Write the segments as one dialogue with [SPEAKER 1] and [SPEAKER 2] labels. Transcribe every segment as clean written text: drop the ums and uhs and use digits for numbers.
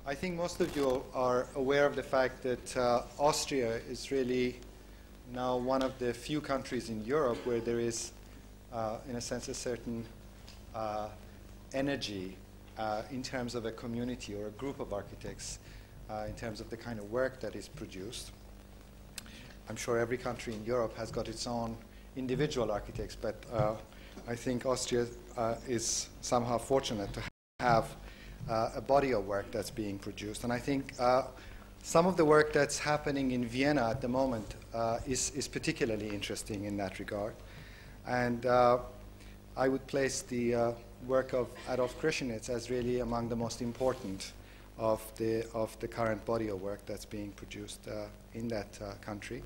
[SPEAKER 1] I think most of you are aware of the fact that Austria is really now one of the few countries in Europe where there is, in a sense, a certain energy in terms of a community or a group of architects, in terms of the kind of work that is produced. I'm sure every country in Europe has got its own individual architects, but I think Austria is somehow fortunate to have a body of work that's being produced. And I think some of the work that's happening in Vienna at the moment is particularly interesting in that regard. And I would place the work of Adolf Krischanitz as really among the most important of the current body of work that's being produced in that country.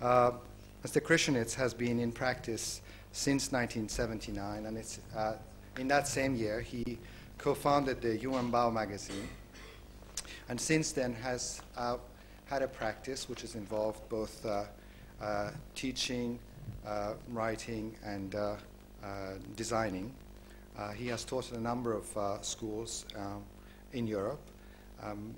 [SPEAKER 1] Mr. Krischanitz has been in practice since 1979, and it's in that same year he co-founded the Bau magazine, and since then has had a practice which has involved both teaching, writing, and designing. He has taught at a number of schools in Europe, and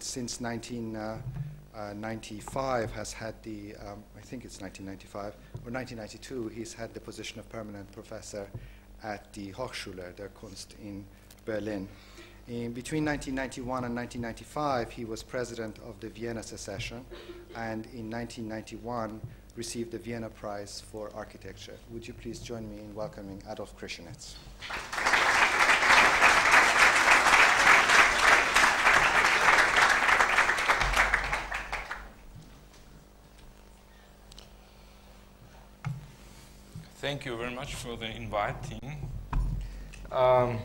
[SPEAKER 1] since 1995 has had the, I think it's 1995 or 1992, he's had the position of permanent professor at the Hochschule der Kunst in Berlin. Between 1991 and 1995, he was president of the Vienna Secession, and in 1991 received the Vienna Prize for Architecture. Would you please join me in welcoming Adolf Krischanitz?
[SPEAKER 2] Thank you very much for the inviting. I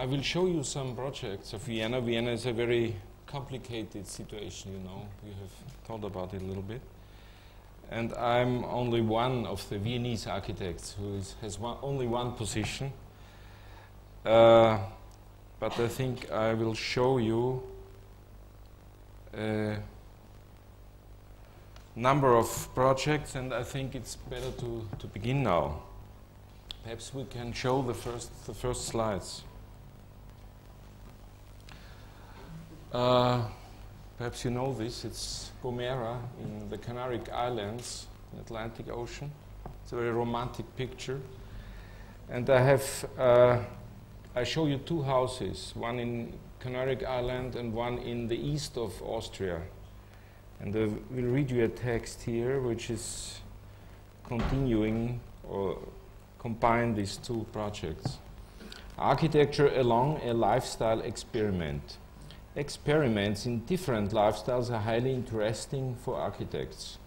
[SPEAKER 2] will show you some projects of Vienna. Vienna is a very complicated situation, you know. We have thought about it a little bit. And I'm only one of the Viennese architects who has only one position. But I think I will show you a number of projects, and I think it's better to begin now. Perhaps we can show the first slides. Perhaps you know this. It's Gomera in the Canary Islands, in the Atlantic Ocean. It's a very romantic picture. And I show you two houses, one in Canary Island and one in the east of Austria. And I will read you a text here which is continuing or combine these two projects. Architecture along a lifestyle experiment. Experiments in different lifestyles are highly interesting for architects.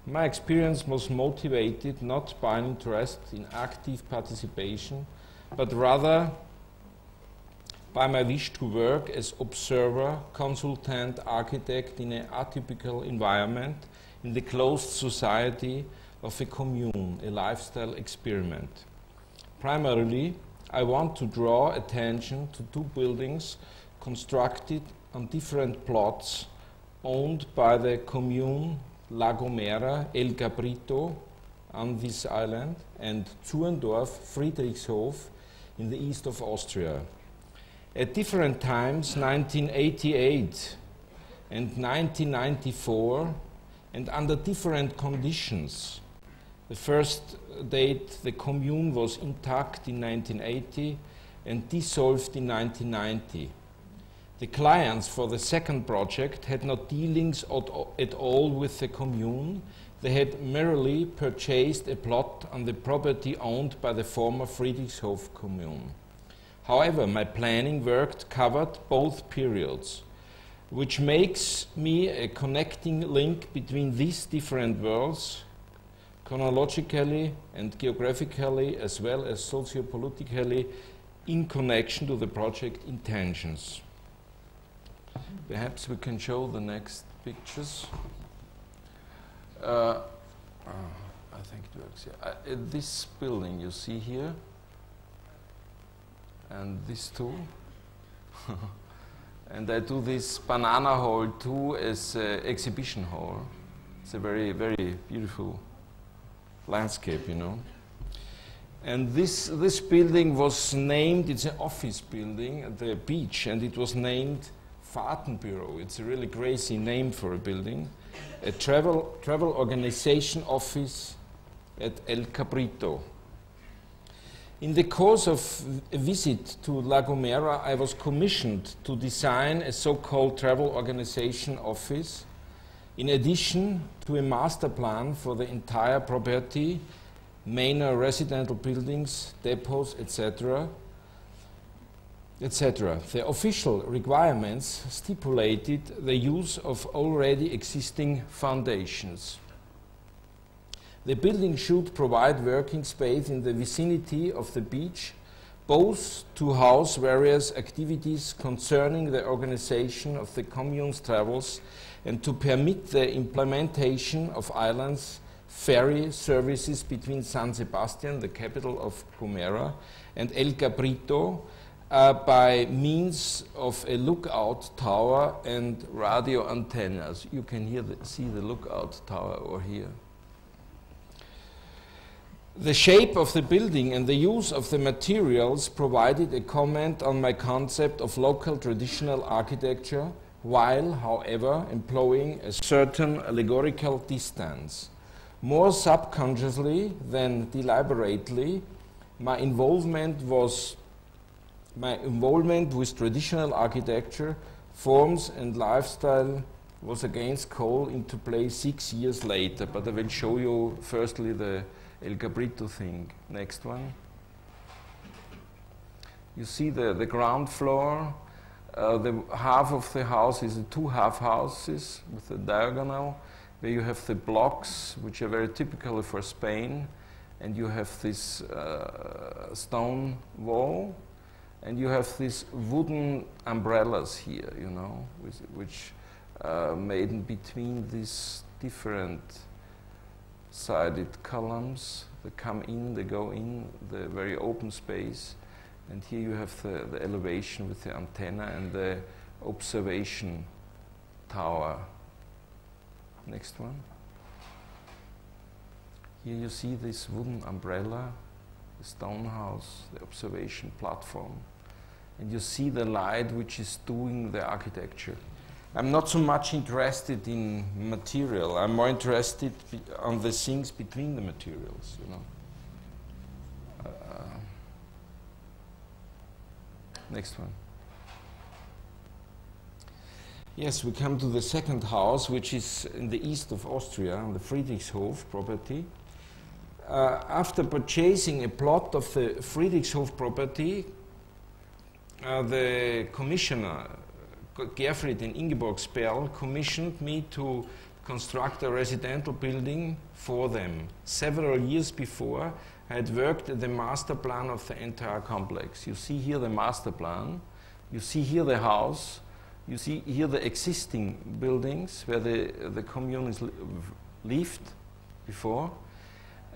[SPEAKER 2] My experience was motivated not by an interest in active participation, but rather by my wish to work as observer, consultant, architect in an atypical environment in the closed society of a commune, a lifestyle experiment. Primarily, I want to draw attention to two buildings constructed on different plots owned by the commune La Gomera, El Cabrito on this island, and Zurndorf, Friedrichshof in the east of Austria. At different times, 1988 and 1994, and under different conditions. The first date, the commune was intact in 1980 and dissolved in 1990. The clients for the second project had no dealings at all with the commune. They had merely purchased a plot on the property owned by the former Friedrichshof commune. However, my planning work covered both periods, which makes me a connecting link between these different worlds, chronologically and geographically, as well as sociopolitically, in connection to the project intentions. Perhaps we can show the next pictures. I think it works here. This building you see here, and these two. And I do this banana hall too as an exhibition hall. It's a very, very beautiful landscape, you know. And this building was named, it's an office building at the beach, and it was named Fahrtenbüro. It's a really crazy name for a building. A travel organization office at El Cabrito. In the course of a visit to La Gomera, I was commissioned to design a so-called travel organization office, in addition to a master plan for the entire property, manor residential buildings, depots, etc. etc. The official requirements stipulated the use of already existing foundations. The building should provide working space in the vicinity of the beach, both to house various activities concerning the organization of the commune's travels and to permit the implementation of islands ferry services between San Sebastian, the capital of Gomera, and El Cabrito by means of a lookout tower and radio antennas. You can see the lookout tower over here. The shape of the building and the use of the materials provided a comment on my concept of local traditional architecture, while, however, employing a certain allegorical distance. More subconsciously than deliberately, my involvement with traditional architecture, forms and lifestyle was against call into play 6 years later, but I will show you firstly the El Cabrito thing. Next one. You see the ground floor. The half of the house is 2 half houses with a diagonal, where you have the blocks, which are very typical for Spain, and you have this stone wall, and you have these wooden umbrellas here, you know, which made in between these different sided columns. They come in, they go in, the very open space, and here you have the elevation with the antenna and the observation tower. Next one. Here you see this wooden umbrella, the stone house, the observation platform, and you see the light which is doing the architecture. I'm not so much interested in material. I'm more interested on the things between the materials, you know. Next one. Yes, we come to the second house, which is in the east of Austria, on the Friedrichshof property. After purchasing a plot of the Friedrichshof property, the commissioner, Gerfried and Ingeborg Sperl, commissioned me to construct a residential building for them. Several years before, I had worked at the master plan of the entire complex. You see here the master plan, you see here the house, you see here the existing buildings where the commune is lived before.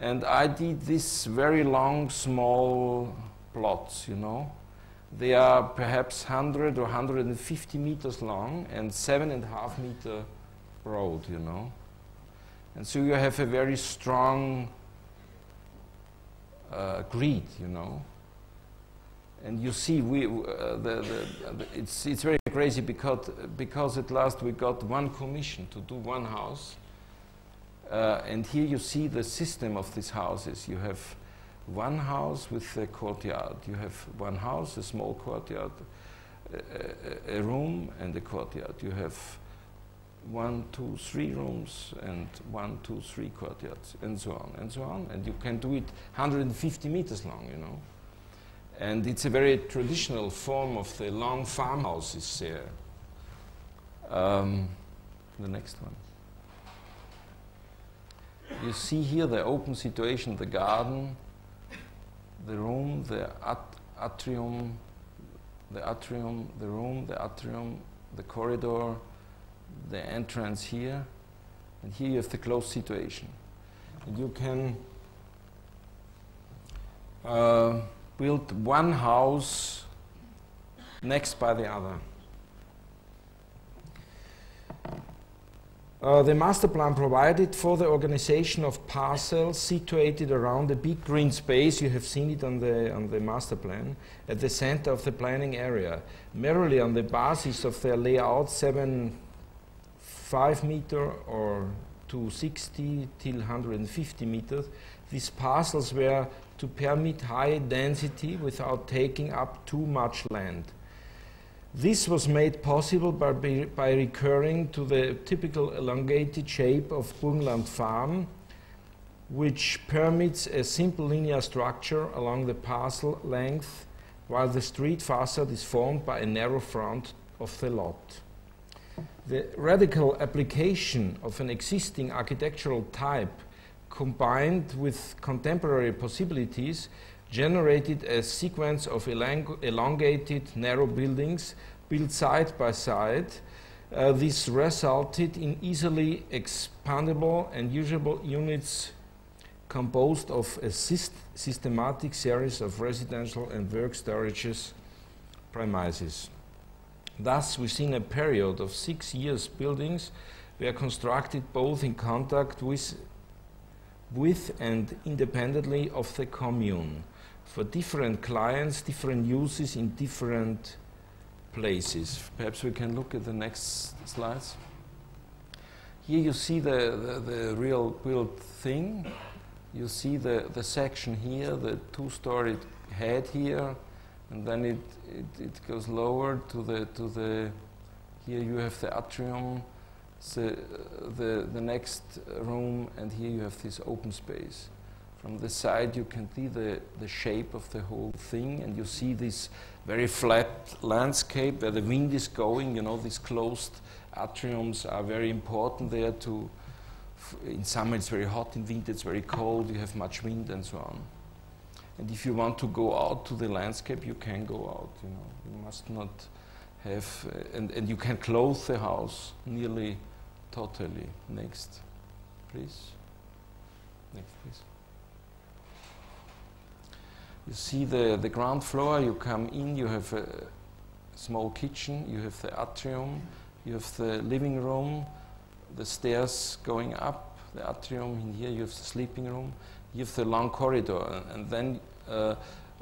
[SPEAKER 2] And I did this very long, small plots, you know. They are perhaps 100 or 150 meters long and 7.5 meter broad, you know. And so you have a very strong grid, you know. And you see, it's very crazy because at last we got one commission to do one house. And here you see the system of these houses. You have one house with a courtyard. You have one house, a small courtyard, a room and a courtyard. You have 1, 2, 3 rooms and 1, 2, 3 courtyards, and so on and so on. And you can do it 150 meters long, you know. And it's a very traditional form of the long farmhouses there. The next one. You see here the open situation, the garden, the room, the atrium, the room, the atrium, the corridor, the entrance here, and here you have the closed situation. And you can build one house next by the other. The master plan provided for the organization of parcels situated around a big green space. You have seen it on the master plan at the center of the planning area. Merely on the basis of their layout, 5 meter or to 60 till 150 meters, these parcels were to permit high density without taking up too much land. This was made possible by recurring to the typical elongated shape of Burgenland farm, which permits a simple linear structure along the parcel length, while the street facade is formed by a narrow front of the lot. The radical application of an existing architectural type combined with contemporary possibilities generated a sequence of elongated narrow buildings built side by side. This resulted in easily expandable and usable units composed of a systematic series of residential and work storages premises. Thus, within a period of 6 years, buildings were constructed both in contact with and independently of the commune, for different clients, different uses in different places. Perhaps we can look at the next slides. Here you see the real built thing. You see the section here, the two-storied head here, and then it goes lower to the here you have the atrium, the next room, and here you have this open space. From the side you can see the shape of the whole thing, and you see this very flat landscape where the wind is going. You know, these closed atriums are very important there to, in summer it's very hot, in winter it's very cold, you have much wind and so on. And if you want to go out to the landscape, you can go out, you know. You must not have, and you can close the house nearly totally. Next, please. Next, please. You see the ground floor, you come in, you have a small kitchen, you have the atrium, you have the living room, the stairs going up, the atrium, in here you have the sleeping room, you have the long corridor, and then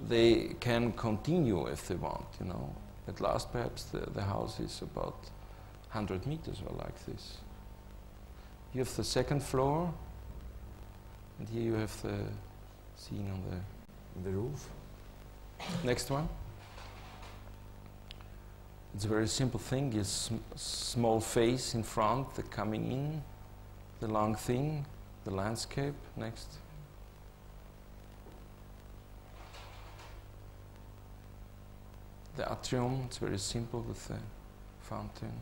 [SPEAKER 2] they can continue if they want, you know. At last perhaps the house is about 100 meters or like this. You have the second floor, and here you have the scene on the roof. Next one. It's a very simple thing. It's small face in front, the coming in, the long thing, the landscape. Next. The atrium, it's very simple with the fountain.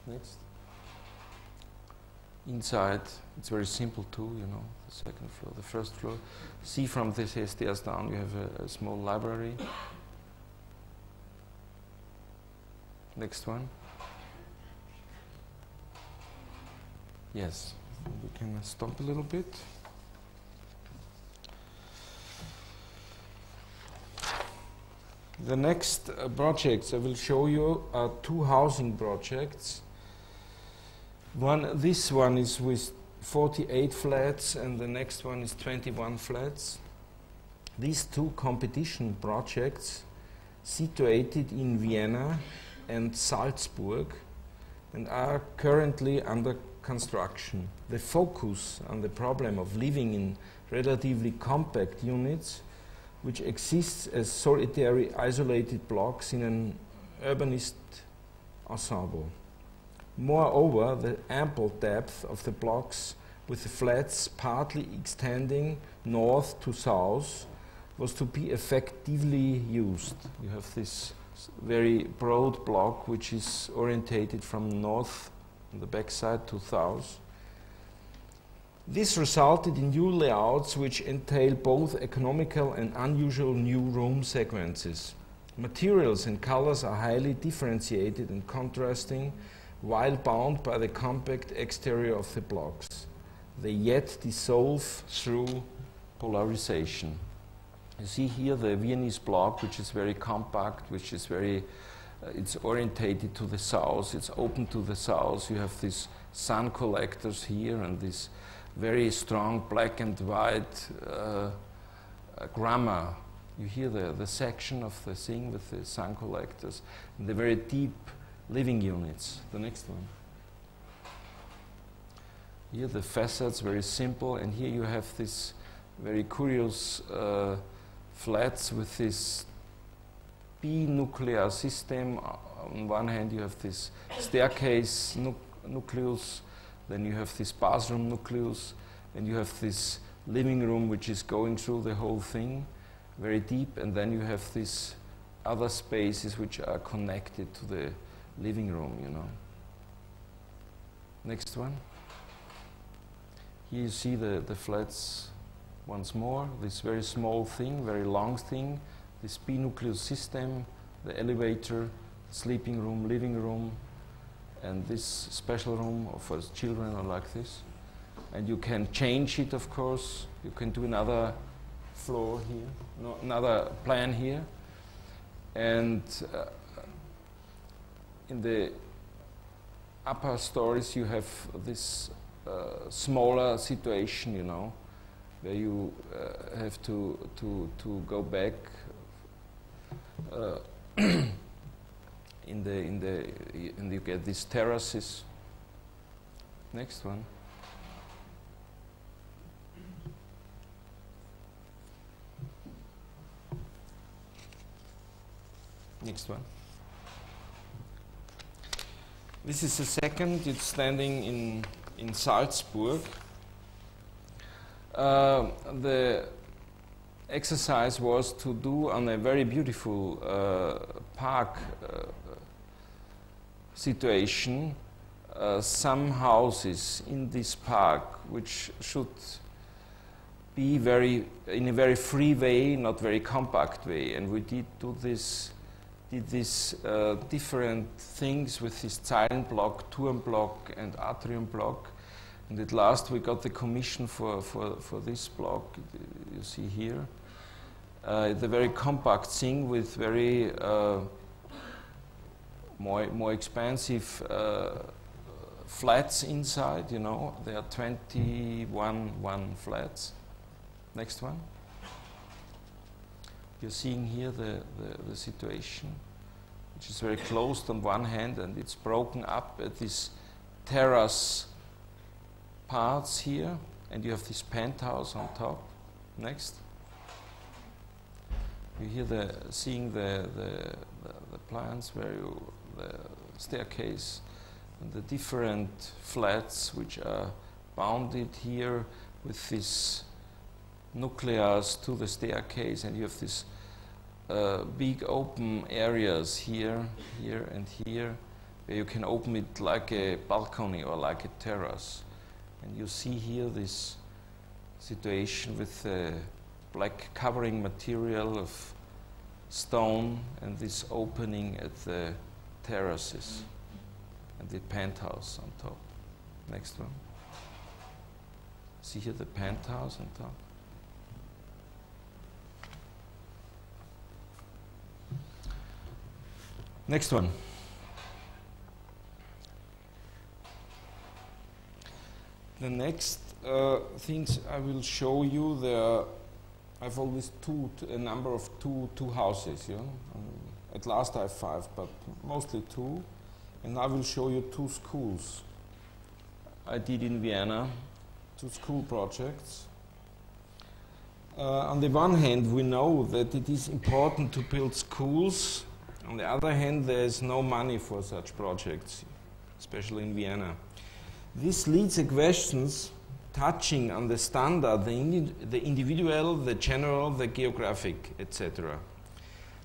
[SPEAKER 2] Next. Inside, it's very simple too, you know, the second floor, the first floor. See from the stairs down, you have a small library. Next one. Yes, we can stop a little bit. The next projects I will show you are 2 housing projects. This one is with 48 flats and the next one is 21 flats. These 2 competition projects situated in Vienna and Salzburg and are currently under construction. The focus on the problem of living in relatively compact units which exists as solitary isolated blocks in an urbanist ensemble. Moreover, the ample depth of the blocks with the flats partly extending north to south was to be effectively used. You have this very broad block which is orientated from north on the backside to south. This resulted in new layouts which entail both economical and unusual new room sequences. Materials and colors are highly differentiated and contrasting, while bound by the compact exterior of the blocks. They yet dissolve through polarization. You see here the Viennese block, which is very compact, which is very it's orientated to the south, it's open to the south. You have these sun collectors here and this very strong black and white grammar. You hear the section of the thing with the sun collectors and the very deep living units. The next one. Here the facades, very simple, and here you have this very curious flats with this binuclear system. On one hand you have this staircase nucleus, then you have this bathroom nucleus, and you have this living room which is going through the whole thing, very deep, and then you have these other spaces which are connected to the living room, you know. Next one. Here you see the flats once more, this very small thing, very long thing, this binucleus system, the elevator, sleeping room, living room, and this special room for children are like this. And you can change it, of course. You can do another floor here, no, another plan here. And in the upper stories you have this smaller situation, you know, where you have to go back and you get these terraces. Next one. Next one. This is the second. It's standing in Salzburg. The exercise was to do on a very beautiful park situation some houses in this park which should be in a very free way, not very compact way, and we did these different things with this Zeilenblock, Turmblock, and Atrium block. And at last we got the commission for this block, you see here. The very compact thing with very more expansive flats inside, you know. There are 21 flats. Next one. You're seeing here the situation, which is very closed on one hand, and it's broken up at these terrace parts here, and you have this penthouse on top. Next. You hear seeing the plans where the staircase and the different flats which are bounded here with this nucleus to the staircase, and you have these big open areas here, here, and here, where you can open it like a balcony or like a terrace. And you see here this situation with the black covering material of stone and this opening at the terraces and the penthouse on top. Next one. See here the penthouse on top. Next one. The next things I will show you, I've always a number of two houses, you know. At last I have 5, but mostly 2. And I will show you 2 schools I did in Vienna, 2 school projects. On the one hand, we know that it is important to build schools. On the other hand, there is no money for such projects, especially in Vienna. This leads to questions touching on the standard, the individual, the general, the geographic, etc.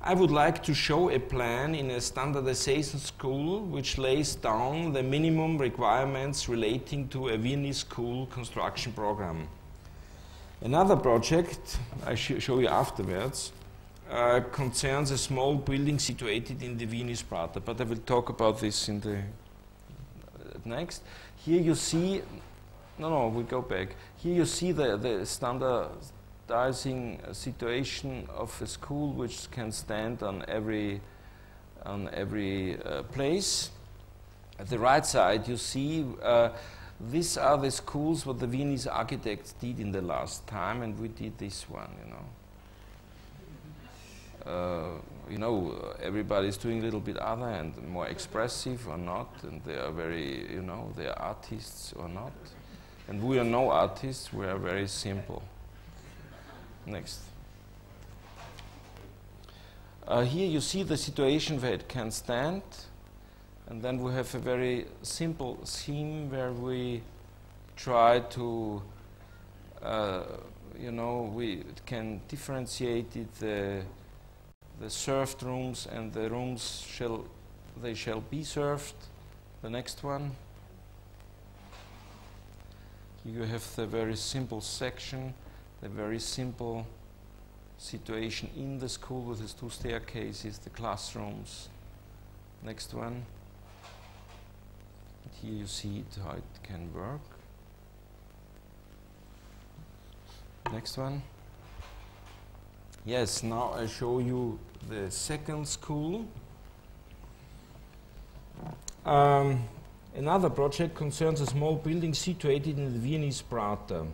[SPEAKER 2] I would like to show a plan in a standardization school which lays down the minimum requirements relating to a Viennese school construction program. Another project, I show you afterwards, concerns a small building situated in the Viennese Prater, but I will talk about this in the next. Here you see, we go back. Here you see the standardizing situation of a school which can stand on every on every place. At the right side, you see these are the schools what the Viennese architects did in the last time, and we did this one, you know. Everybody's doing a little bit other and more expressive or not, and they are very, they are artists or not. And we are no artists, we are very simple. Next. Here you see the situation where it can stand. And then we have a very simple theme where we try to, we can differentiate it, the served rooms and the rooms shall be served. The next one. You have the very simple section, the very simple situation in the school with its 2 staircases, the classrooms. Next one. Here you see it, how it can work. Next one. Yes, now I show you the second school. Another project concerns a small building situated in the Viennese Prater.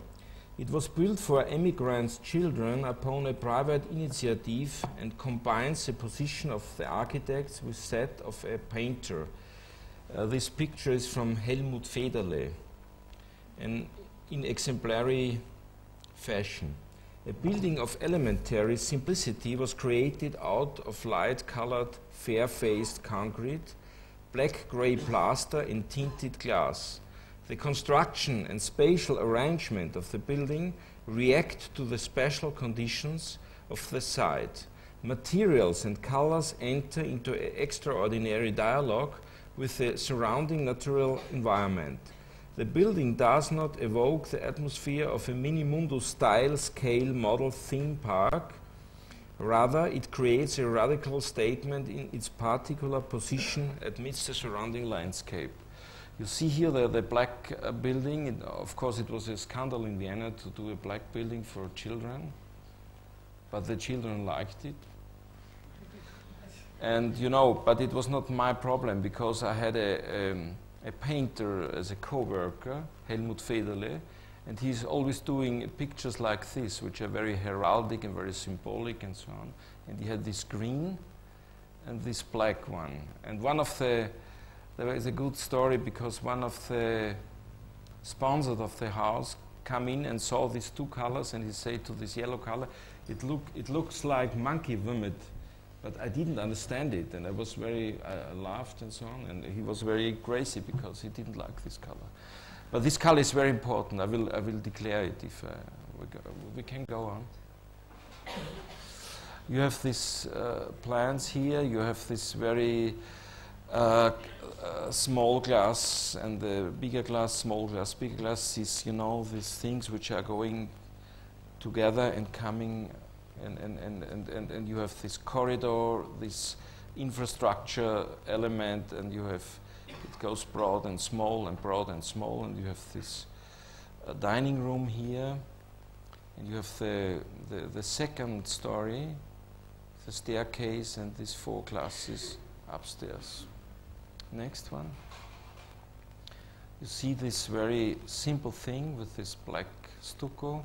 [SPEAKER 2] It was built for emigrants' children upon a private initiative and combines the position of the architects with that of a painter. This picture is from Helmut Federle, and in exemplary fashion. A building of elementary simplicity was created out of light-colored, fair-faced concrete, black-gray plaster and tinted glass. The construction and spatial arrangement of the building react to the special conditions of the site. Materials and colors enter into extraordinary dialogue with the surrounding natural environment. The building does not evoke the atmosphere of a Minimundo style scale model theme park. Rather, it creates a radical statement in its particular position amidst the surrounding landscape. You see here the black building. Of course, it was a scandal in Vienna to do a black building for children, but the children liked it. And but it was not my problem, because I had a painter as a co-worker, Helmut Federle, and he's always doing pictures like this, which are very heraldic and very symbolic and so on. And he had this green and this black one. And there is a good story, because one of the sponsors of the house come in and saw these 2 colors, and he said to this yellow color, it looks like monkey vomit. But I didn't understand it, and I laughed and so on, and he was very crazy because he didn't like this color. But this color is very important. I will declare it if we can go on. You have these plans here. You have this very small glass and the bigger glass, small glass, bigger glass. These things which are going together and coming. And you have this corridor, this infrastructure element, and it goes broad and small and broad and small, and you have this dining room here, and you have the second story, the staircase, and these 4 classes upstairs. Next one. You see this very simple thing with this black stucco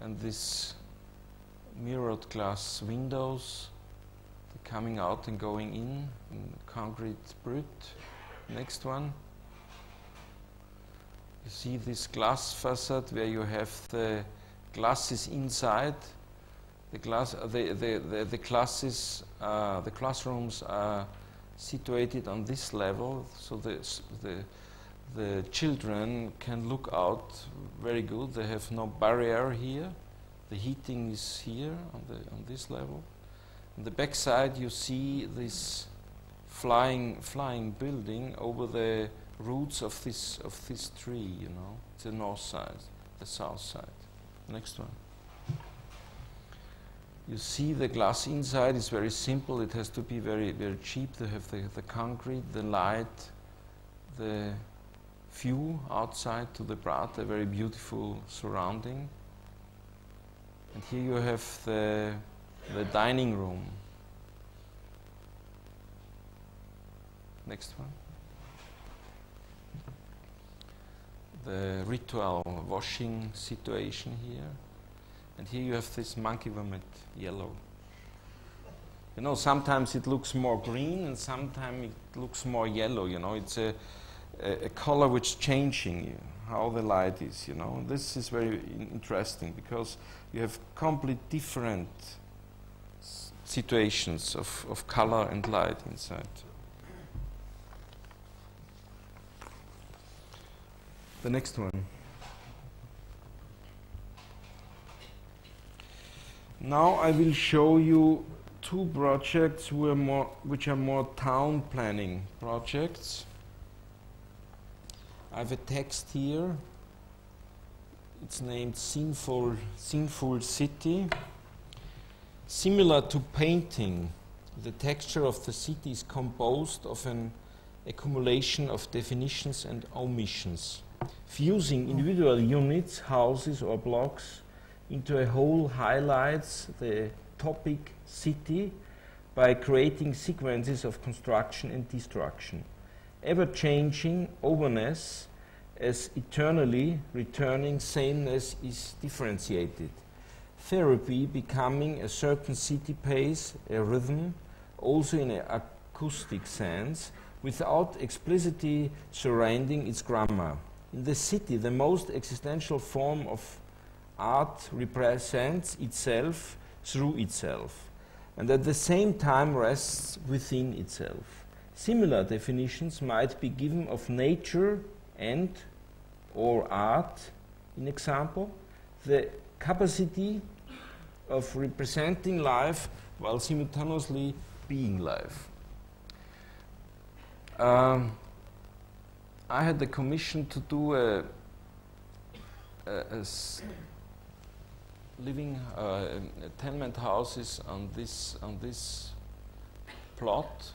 [SPEAKER 2] and this mirrored glass windows, coming out and going in concrete brut. Next one. You see this glass facade where you have the glasses inside. The classrooms are situated on this level, so the children can look out very good. They have no barrier here. The heating is here on this level. On the back side, you see this flying building over the roots of this tree. It's the north side, the south side. Next one. You see the glass inside is very simple. It has to be very, very cheap. They have the concrete, the light, the view outside to the Prater, a very beautiful surrounding. And here you have the dining room. Next one. The ritual washing situation here. And here you have this monkey vomit yellow. You know, sometimes it looks more green and sometimes it looks more yellow, you know. It's a color which is changing, how the light is, you know. This is very interesting because you have completely different situations of color and light inside. The next one. Now I will show you two projects which are more town planning projects. I have a text here. It's named Sinful City. Similar to painting, the texture of the city is composed of an accumulation of definitions and omissions. Fusing individual units, houses or blocks into a whole highlights the topic city by creating sequences of construction and destruction. Ever-changing overness as eternally returning sameness is differentiated. Therapy becoming a certain city pace, a rhythm, also in an acoustic sense, without explicitly surrounding its grammar. In the city, the most existential form of art represents itself through itself, and at the same time rests within itself. Similar definitions might be given of nature and or art. In example, the capacity of representing life while simultaneously being life. I had the commission to do a tenement houses on this plot,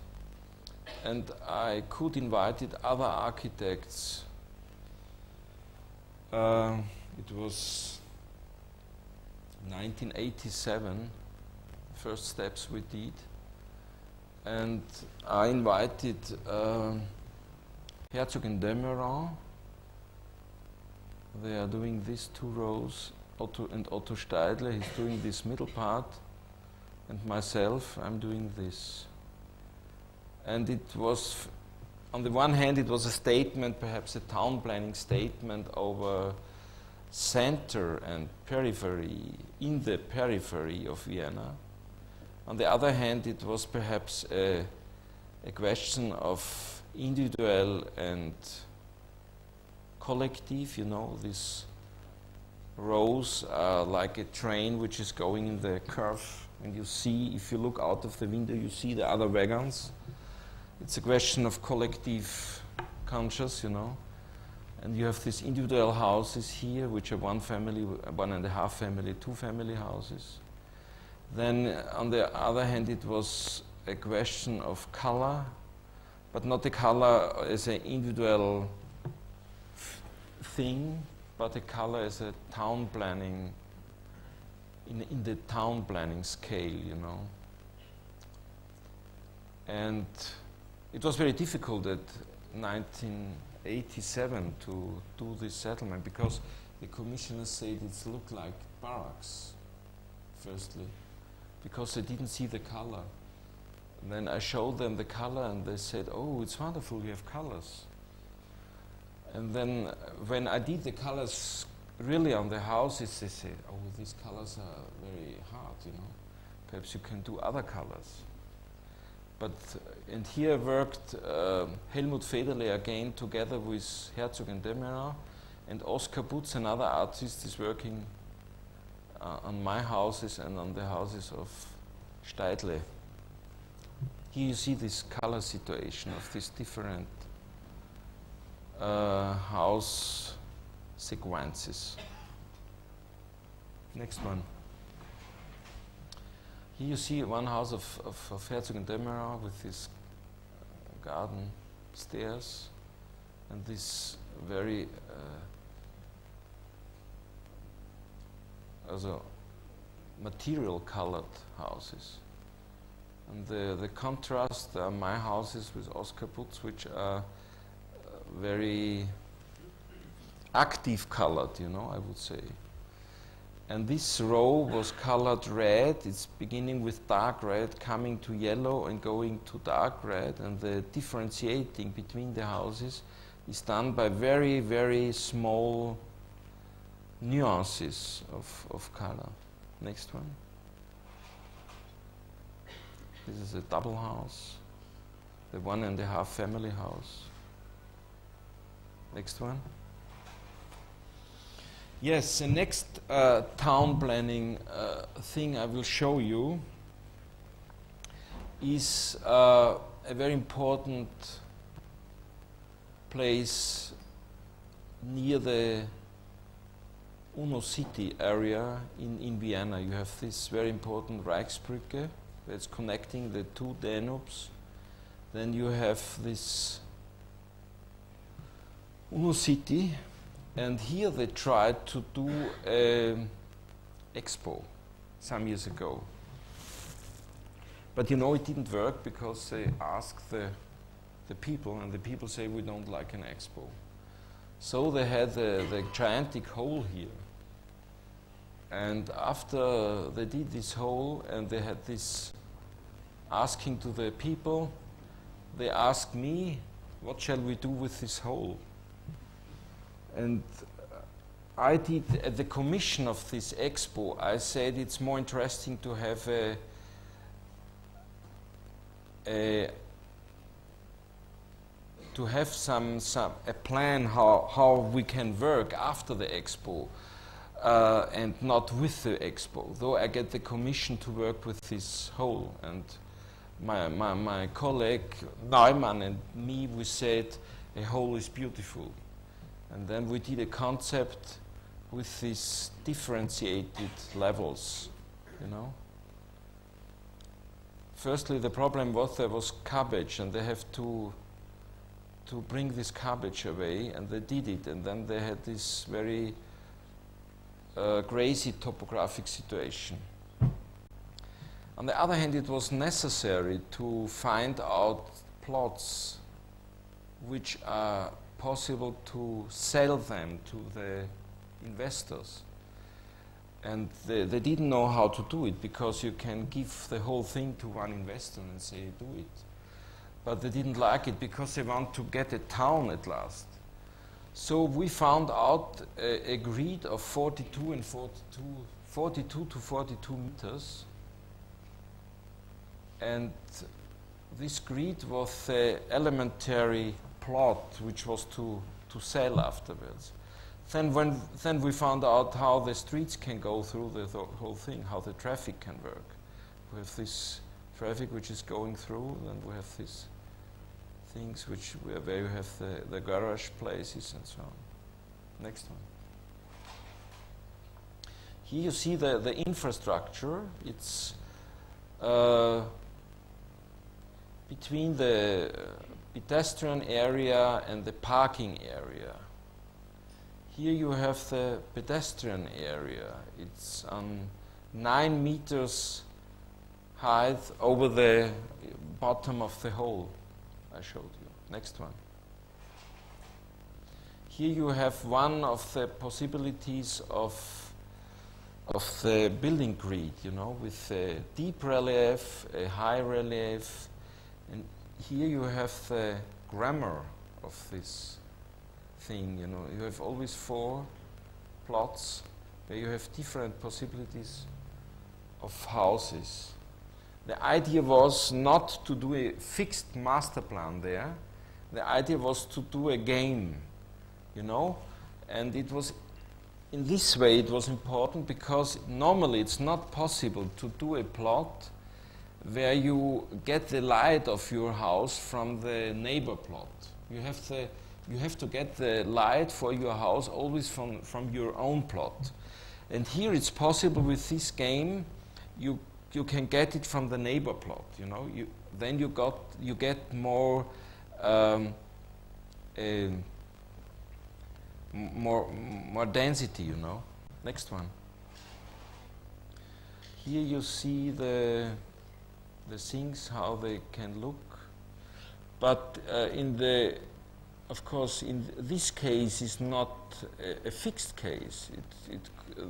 [SPEAKER 2] and I could invite other architects. It was 1987, first steps we did, and I invited Herzog and de Meuron. They are doing these two rows, Otto Steidle, he's doing this middle part, and myself, I'm doing this. And it was, on the one hand, it was a statement, perhaps a town planning statement over center and periphery, in the periphery of Vienna. On the other hand, it was perhaps a question of individual and collective, you know, these rows are like a train which is going in the curve, and you see, if you look out of the window, you see the other wagons. It's a question of collective conscious, you know, and you have these individual houses here, which are one family, 1.5 family, 2 family houses. Then, on the other hand, it was a question of color, but not the color as an individual thing, but the color as a town planning, in the town planning scale, you know. And it was very difficult at 1987 to do this settlement because the commissioners said it looked like barracks, firstly, because they didn't see the color. And then I showed them the color and they said, oh, it's wonderful, you have colors. And then when I did the colors really on the houses, they said, oh, these colors are very hard, you know. Perhaps you can do other colors. But, and here worked Helmut Federle again together with Herzog and de Meuron, and Oskar Butz, another artist, is working on my houses and on the houses of Steidle. Here you see this color situation of these different house sequences. Next one. Here you see one house of Herzog and de Meuron with this garden stairs and this very also material colored houses. And the contrast are my houses with Oscarputz, which are very active colored, you know, I would say. And this row was colored red. It's beginning with dark red, coming to yellow and going to dark red. And the differentiating between the houses is done by very, very small nuances of color. Next one. This is a double house, the 1.5 family house. Next one. Yes, the next town planning thing I will show you is a very important place near the Uno city area in Vienna. You have this very important Reichsbrücke that's connecting the two Danubes. Then you have this Uno city. And here they tried to do an expo some years ago. But you know, it didn't work because they asked the people, and the people say, we don't like an expo. So they had the gigantic hole here. And after they did this hole and they had this asking to the people, they asked me, what shall we do with this hole? And I did, at the commission of this expo, I said it's more interesting to have a plan how we can work after the expo and not with the expo. Though I get the commission to work with this whole, and my colleague Neumann and me, we said a whole is beautiful. And then we did a concept with these differentiated levels, you know. Firstly, the problem was there was cabbage, and they have to bring this cabbage away, and they did it. And then they had this very crazy topographic situation. On the other hand, it was necessary to find out plots which are possible to sell them to the investors. And they didn't know how to do it, because you can give the whole thing to one investor and say, do it. But they didn't like it because they want to get a town at last. So we found out a grid of 42 to 42 meters. And this grid was the elementary plot which was to sell afterwards. Then we found out how the streets can go through the whole thing, how the traffic can work. We have this traffic which is going through, and we have these things where you have the garage places and so on. Next one. Here you see the infrastructure. It's between the pedestrian area and the parking area. Here you have the pedestrian area. It's 9 meters height over the bottom of the hole I showed you. Next one. Here you have one of the possibilities of the building grid, you know, with a deep relief, a high relief, and here you have the grammar of this thing, you know. You have always 4 plots where you have different possibilities of houses. The idea was not to do a fixed master plan there. The idea was to do a game, you know. And it was, in this way, it was important because normally it's not possible to do a plot where you get the light of your house from the neighbor plot. You have to get the light for your house always from your own plot. And here it's possible with this game, you can get it from the neighbor plot, you know. Then you get more more density, you know. Next one. Here you see the the things, how they can look. But of course, in this case is not a fixed case.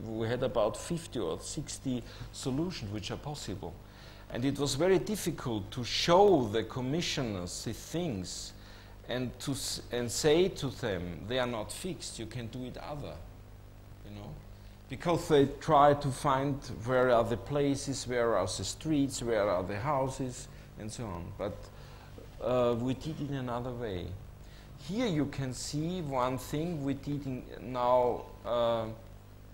[SPEAKER 2] We had about 50 or 60 solutions which are possible. And it was very difficult to show the commissioners the things and say to them, they are not fixed, you can do it other, you know. Because they try to find where are the places, where are the streets, where are the houses, and so on. But we did it another way. Here you can see one thing we did now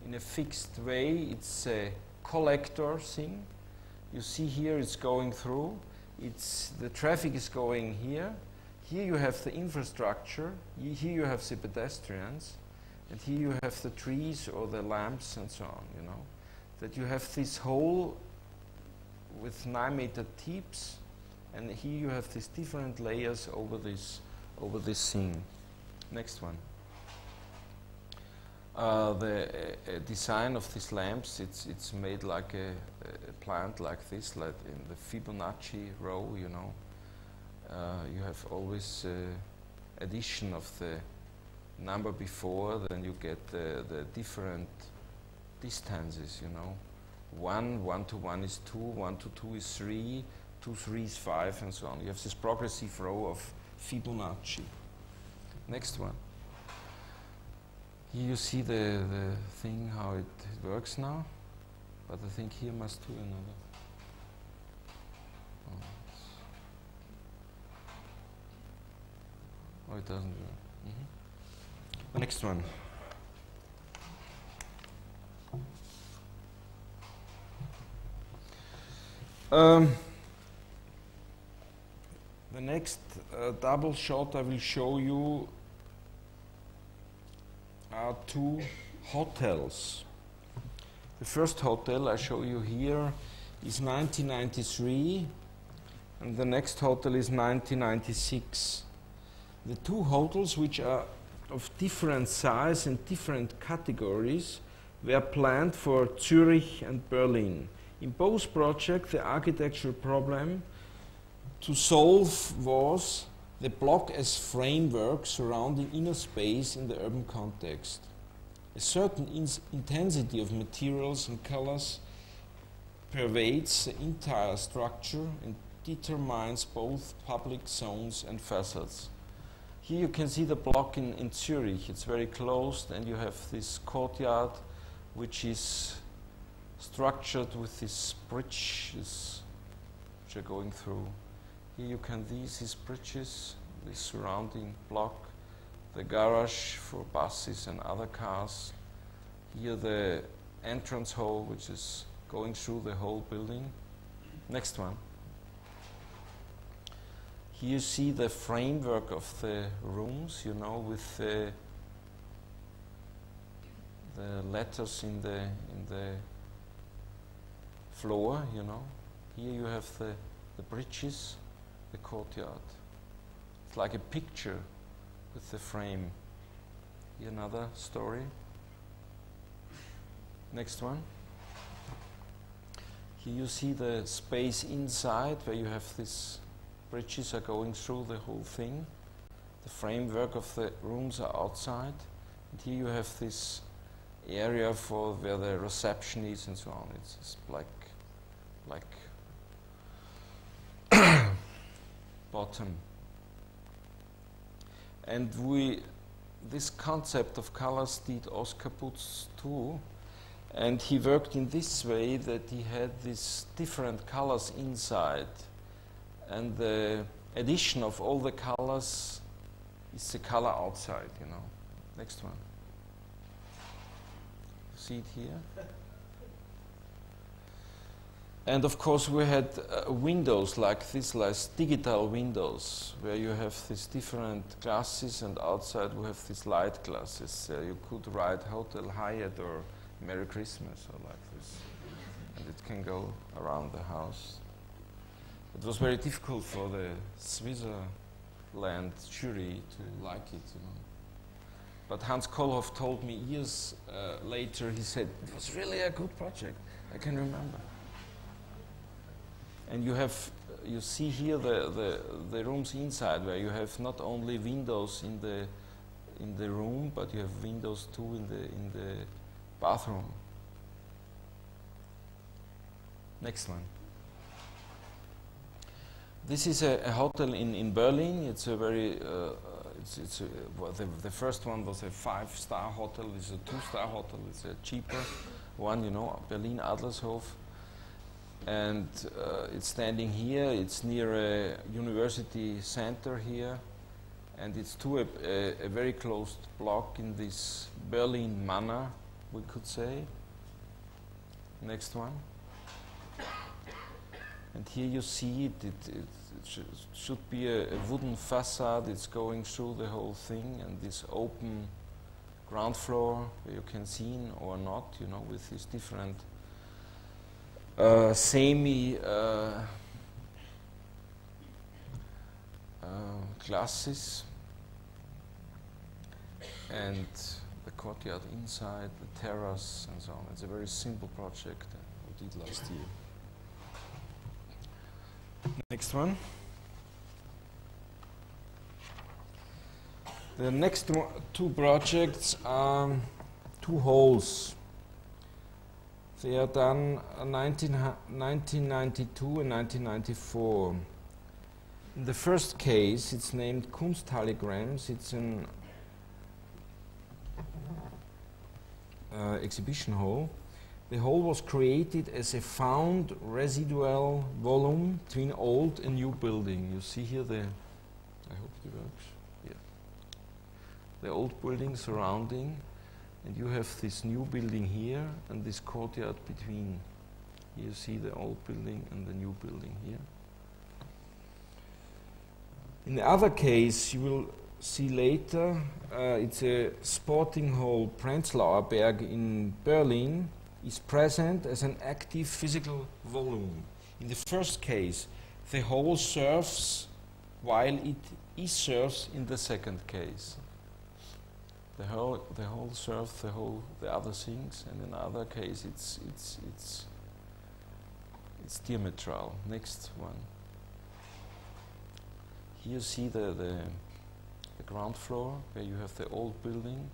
[SPEAKER 2] in a fixed way. It's a collector thing. You see here it's going through. The traffic is going here. Here you have the infrastructure. Here you have the pedestrians. And here you have the trees or the lamps and so on, you know. That you have this whole with 9-meter tips, and here you have these different layers over this thing. Next one. The design of these lamps, it's made like a plant like this, like in the Fibonacci row, you know. You have always addition of the number before, then you get the different distances, you know. 1 to 1 is 2, 1 to 2 is 3, 2, 3 is 5, and so on. You have this progressive row of Fibonacci. Next one. Here you see the thing, how it works now, but I think here must do another. Oh, it doesn't work. The next one. The next double shot I will show you are 2 hotels. The first hotel I show you here is 1993, and the next hotel is 1996. The 2 hotels, which are of different size and different categories, were planned for Zurich and Berlin. In both projects, the architectural problem to solve was the block as framework surrounding inner space in the urban context. A certain intensity of materials and colors pervades the entire structure and determines both public zones and facades. Here you can see the block in Zurich. It's very closed, and you have this courtyard which is structured with these bridges which are going through. Here you can see these bridges, this surrounding block, the garage for buses and other cars. Here the entrance hall which is going through the whole building. Next one. Here you see the framework of the rooms, you know, with the letters in the floor, you know. Here you have the bridges, the courtyard. It's like a picture with the frame. Here another story. Next one. Here you see the space inside where you have this bridges are going through the whole thing. The framework of the rooms are outside. And here you have this area for where the reception is and so on. It's black bottom. And this concept of colors did Oskar Putz too. And he worked in this way that he had these different colors inside. And the addition of all the colors is the color outside, you know. Next one. See it here? And of course we had windows like this, like digital windows, where you have these different glasses, and outside we have these light glasses. You could write Hotel Hyatt or Merry Christmas or like this. And it can go around the house. It was very difficult for the Switzerland jury to like it, you know. But Hans Kohlhoff told me years later, he said, it was really a good project, I can remember. And you see here the rooms inside, where you have not only windows in the room, but you have windows too in the bathroom. Next one. This is a hotel in Berlin. It's a very well, the first one was a 5-star hotel. This is a 2-star hotel. It's a cheaper one, you know, Berlin Adlershof. And it's standing here. It's near a university center here, and it's to a very closed block in this Berlin manner, we could say. Next one. And here you see it. It should be a wooden facade. It's going through the whole thing, and this open ground floor where you can see in or not, you know, with these different semi glasses, and the courtyard inside, the terrace, and so on. It's a very simple project we did last year. Next one. The next two projects are 2 halls. They are done 1992 and 1994. In the first case, it's named Kunsthallegrams. It's an exhibition hall. The hall was created as a found residual volume between old and new building. You see here the, I hope it works, yeah. The old building surrounding, and you have this new building here and this courtyard between. You see the old building and the new building here. In the other case, you will see later, it's a sporting hall, Prenzlauer Berg in Berlin, is present as an active physical volume. In the first case, the hall serves while it is serves in the second case. The whole serves the other things, and in the other case it's diametral. Next one. Here you see the ground floor where you have the old building.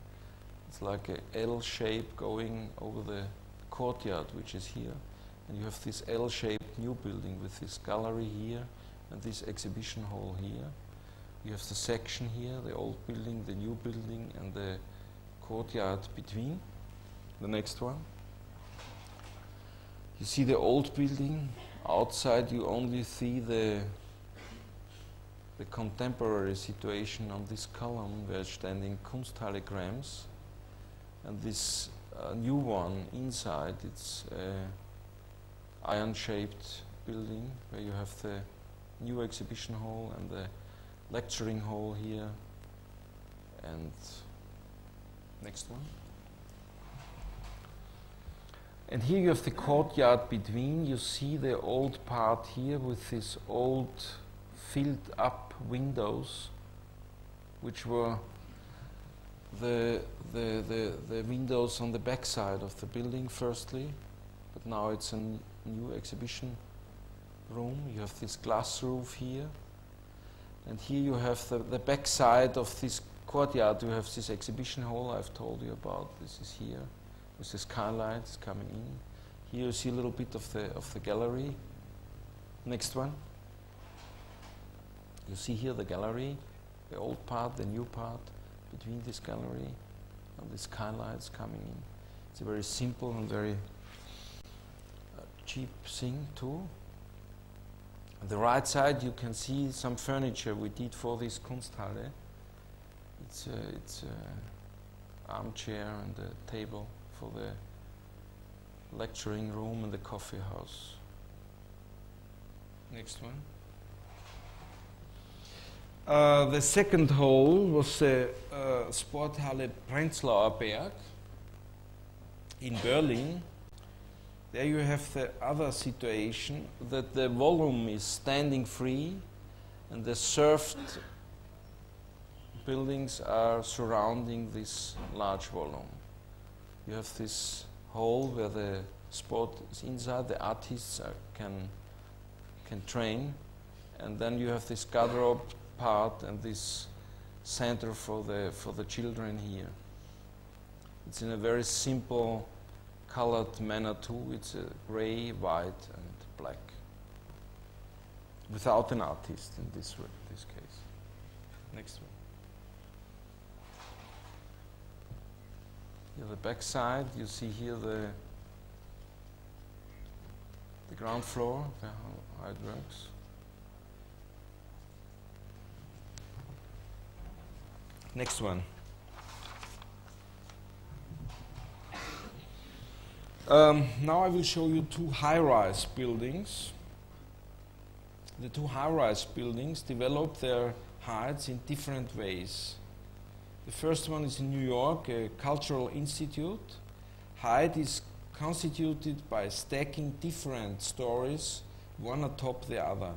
[SPEAKER 2] It's like a L shape going over the courtyard, which is here, and you have this L-shaped new building with this gallery here and this exhibition hall here. You have the section here, the old building, the new building, and the courtyard between. The next one. You see the old building. Outside you only see the contemporary situation on this column where it's standing Kunsthallegrams, and this new one inside, it's an iron-shaped building where you have the new exhibition hall and the lecturing hall here. And next one. And here you have the courtyard between. You see the old part here with these old filled up windows, which were the windows on the back side of the building firstly, but now it's a new exhibition room. You have this glass roof here, and here you have the back side of this courtyard. You have this exhibition hall I've told you about. This is here with the skylights coming in. Here you see a little bit of the gallery. Next one. You see here the gallery, the old part, the new part, between this gallery and the skylights coming in. It's a very simple and very cheap thing too. On the right side you can see some furniture we did for this Kunsthalle. It's a armchair and a table for the lecturing room and the coffee house. Next one. The second hall was the Sporthalle Prenzlauer Berg in Berlin. There you have the other situation, that the volume is standing free and the served buildings are surrounding this large volume. You have this hall where the sport is inside, the artists can can train. And then you have this garderobe part and this center for the children here. It's in a very simple colored manner too. It's a gray, white, and black, without an artist in this case. Next one. Here the back side. You see here the ground floor, how it works. Next one. Now I will show you two high-rise buildings. The two high-rise buildings develop their heights in different ways. The first one is in New York, a cultural institute. Height is constituted by stacking different stories, one atop the other.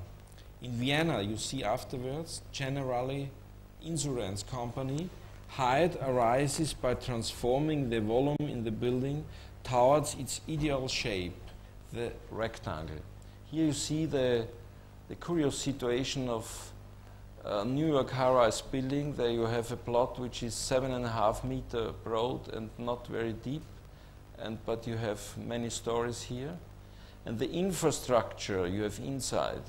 [SPEAKER 2] In Vienna, you see afterwards, generally insurance company, height arises by transforming the volume in the building towards its ideal shape, the rectangle. Here you see the curious situation of a New York high-rise building. There you have a plot which is 7.5 meters broad and not very deep, but you have many stories here. And the infrastructure you have inside,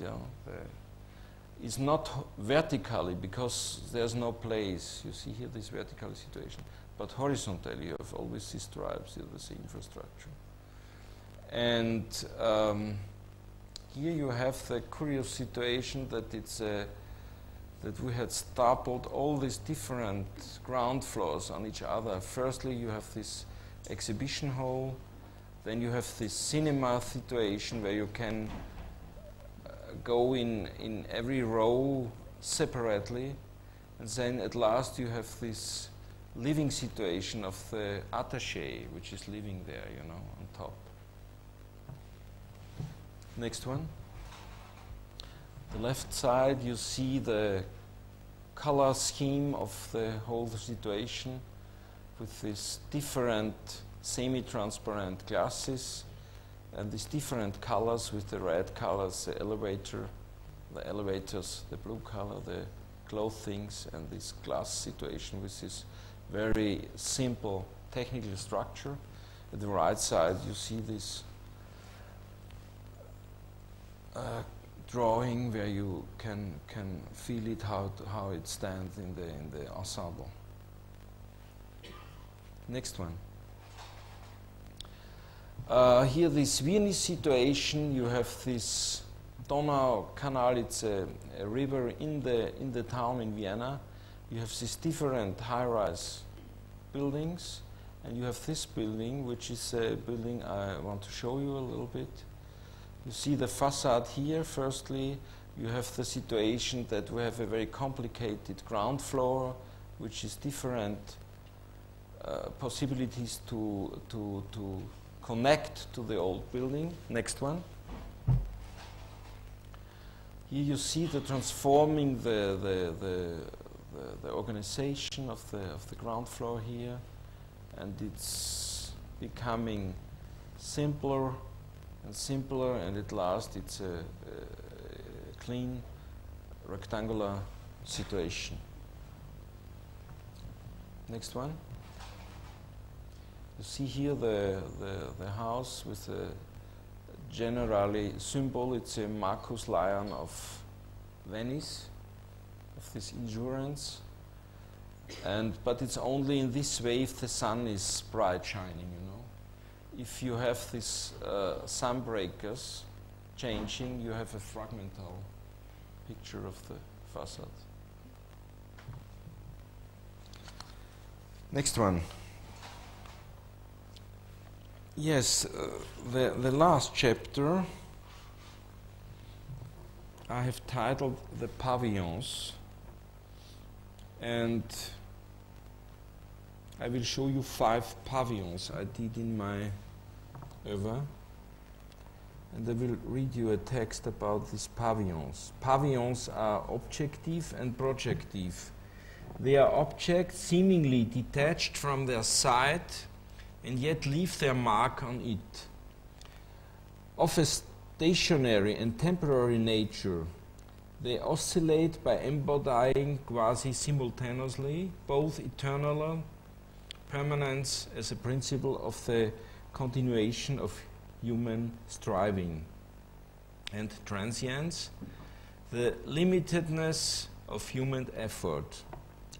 [SPEAKER 2] is not vertically because there's no place. You see here this vertical situation. But horizontally you have always these stripes, here the infrastructure. And here you have the curious situation that that we had stapled all these different ground floors on each other. Firstly, you have this exhibition hall, then you have this cinema situation where you can go in every row separately, and then at last you have this living situation of the attaché, which is living there, on top. Next one. The left side, you see the color scheme of the whole situation with these different semi-transparent glasses and these different colors with the red colors, the elevators, the blue color, the clothings, and this glass situation with this very simple technical structure. At the right side, you see this drawing where you can feel it how it stands in the ensemble. Next one. Here, this Viennese situation. You have this Donau Canal. It's a river in the town in Vienna. You have these different high-rise buildings, and you have this building, which is a building I want to show you a little bit. You see the facade here. Firstly, you have the situation that we have a very complicated ground floor, which is different possibilities to connect to the old building. Next one. Here you see the transforming the organization of the ground floor here, and it's becoming simpler and simpler, and at last it's a clean rectangular situation. Next one. You see here the house with a generally symbol. It's a Marcus Lion of Venice, of this insurance, but it's only in this way if the sun is bright shining, If you have these sun breakers changing, you have a fragmental picture of the facade. Next one. Yes, the last chapter I have titled The Pavilions, and I will show you 5 pavilions I did in my oeuvre, and I will read you a text about these pavilions. Pavilions are objective and projective. They are objects seemingly detached from their site and yet leave their mark on it. Of a stationary and temporary nature. They oscillate by embodying quasi-simultaneously both eternal permanence as a principle of the continuation of human striving and transience, the limitedness of human effort.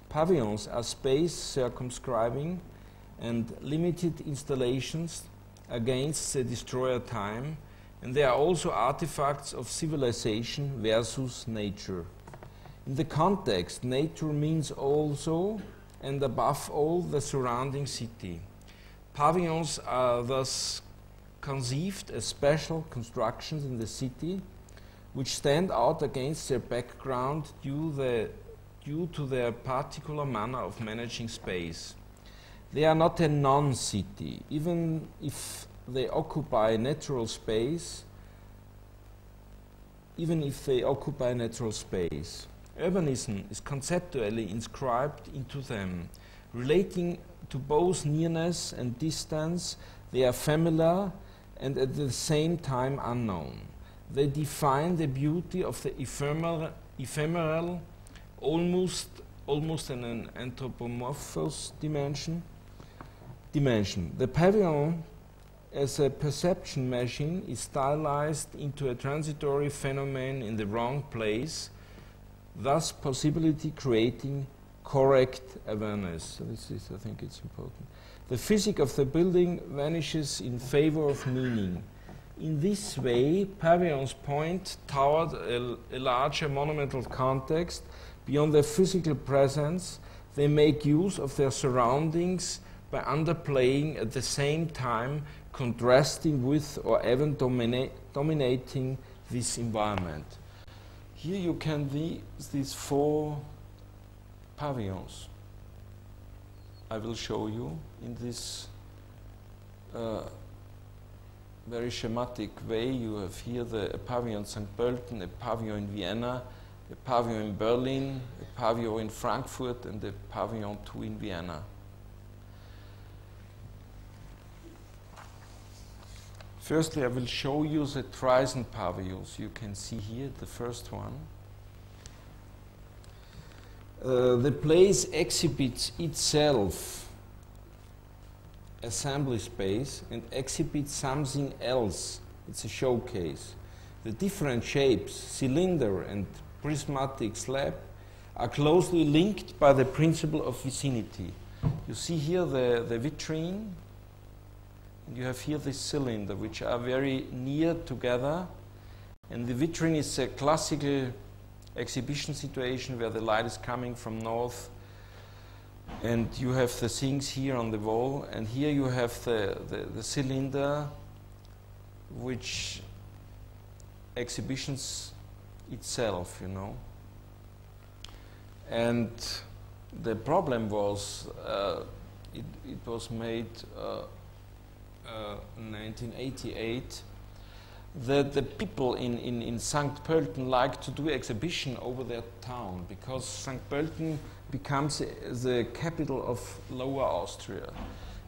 [SPEAKER 2] Pavilions are space circumscribing and limited installations against the destroyer time, and they are also artifacts of civilization versus nature. In the context, nature means also and above all the surrounding city. Pavilions are thus conceived as special constructions in the city which stand out against their background due to their particular manner of managing space. They are not a non-city, even if they occupy natural space, Urbanism is conceptually inscribed into them. Relating to both nearness and distance, they are familiar and at the same time unknown. They define the beauty of the ephemeral almost in an anthropomorphous dimension. The pavilion as a perception machine is stylized into a transitory phenomenon in the wrong place, thus possibility creating correct awareness. So this is, I think it's important. The physics of the building vanishes in favor of meaning. In this way, pavilions point toward a larger monumental context. Beyond their physical presence, they make use of their surroundings by underplaying at the same time, contrasting with or even dominating this environment. Here you can see these 4 pavilions. I will show you in this very schematic way. You have here a pavilion St. Pölten, a pavilion in Vienna, a pavilion in Berlin, a pavilion in Frankfurt, and a pavilion 2 in Vienna. Firstly, I will show you the Tryson pavilions. You can see here the first one. The place exhibits itself, assembly space, and exhibits something else. It's a showcase. The different shapes, cylinder and prismatic slab, are closely linked by the principle of vicinity. You see here the vitrine, and you have here this cylinder, which are very near together. And the vitrine is a classical exhibition situation where the light is coming from north, and you have the things here on the wall, and here you have the cylinder, which exhibitions itself, you know. And the problem was, it was made in 1988, that the people in St. Pölten like to do exhibition over their town, because St. Pölten becomes the capital of Lower Austria.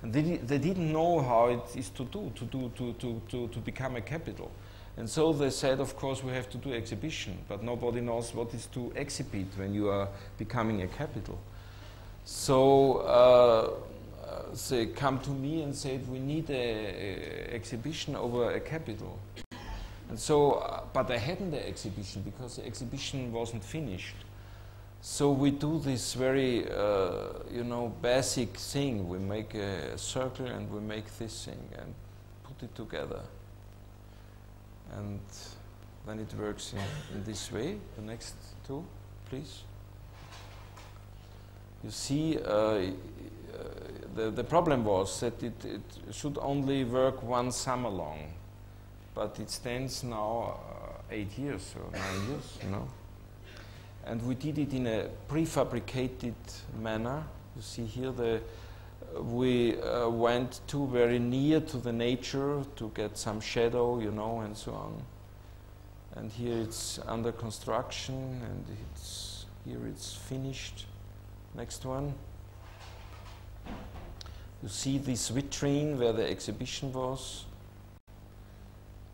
[SPEAKER 2] And they didn't know how it is to become a capital. And so they said, of course, we have to do exhibition, but nobody knows what is to exhibit when you are becoming a capital. So they come to me and said, we need a exhibition over a capital. And so, but I hadn't the exhibition because the exhibition wasn't finished. So we do this very, you know, basic thing. We make a circle and we make this thing and put it together. And then it works in this way. The next 2, please. You see, the problem was that it should only work 1 summer long, but it stands now 8 years or 9 years, you know. And we did it in a prefabricated manner. You see here, we went very near to the nature to get some shadow, you know, and so on. And here it's under construction, and here it's finished. Next one. You see this vitrine where the exhibition was.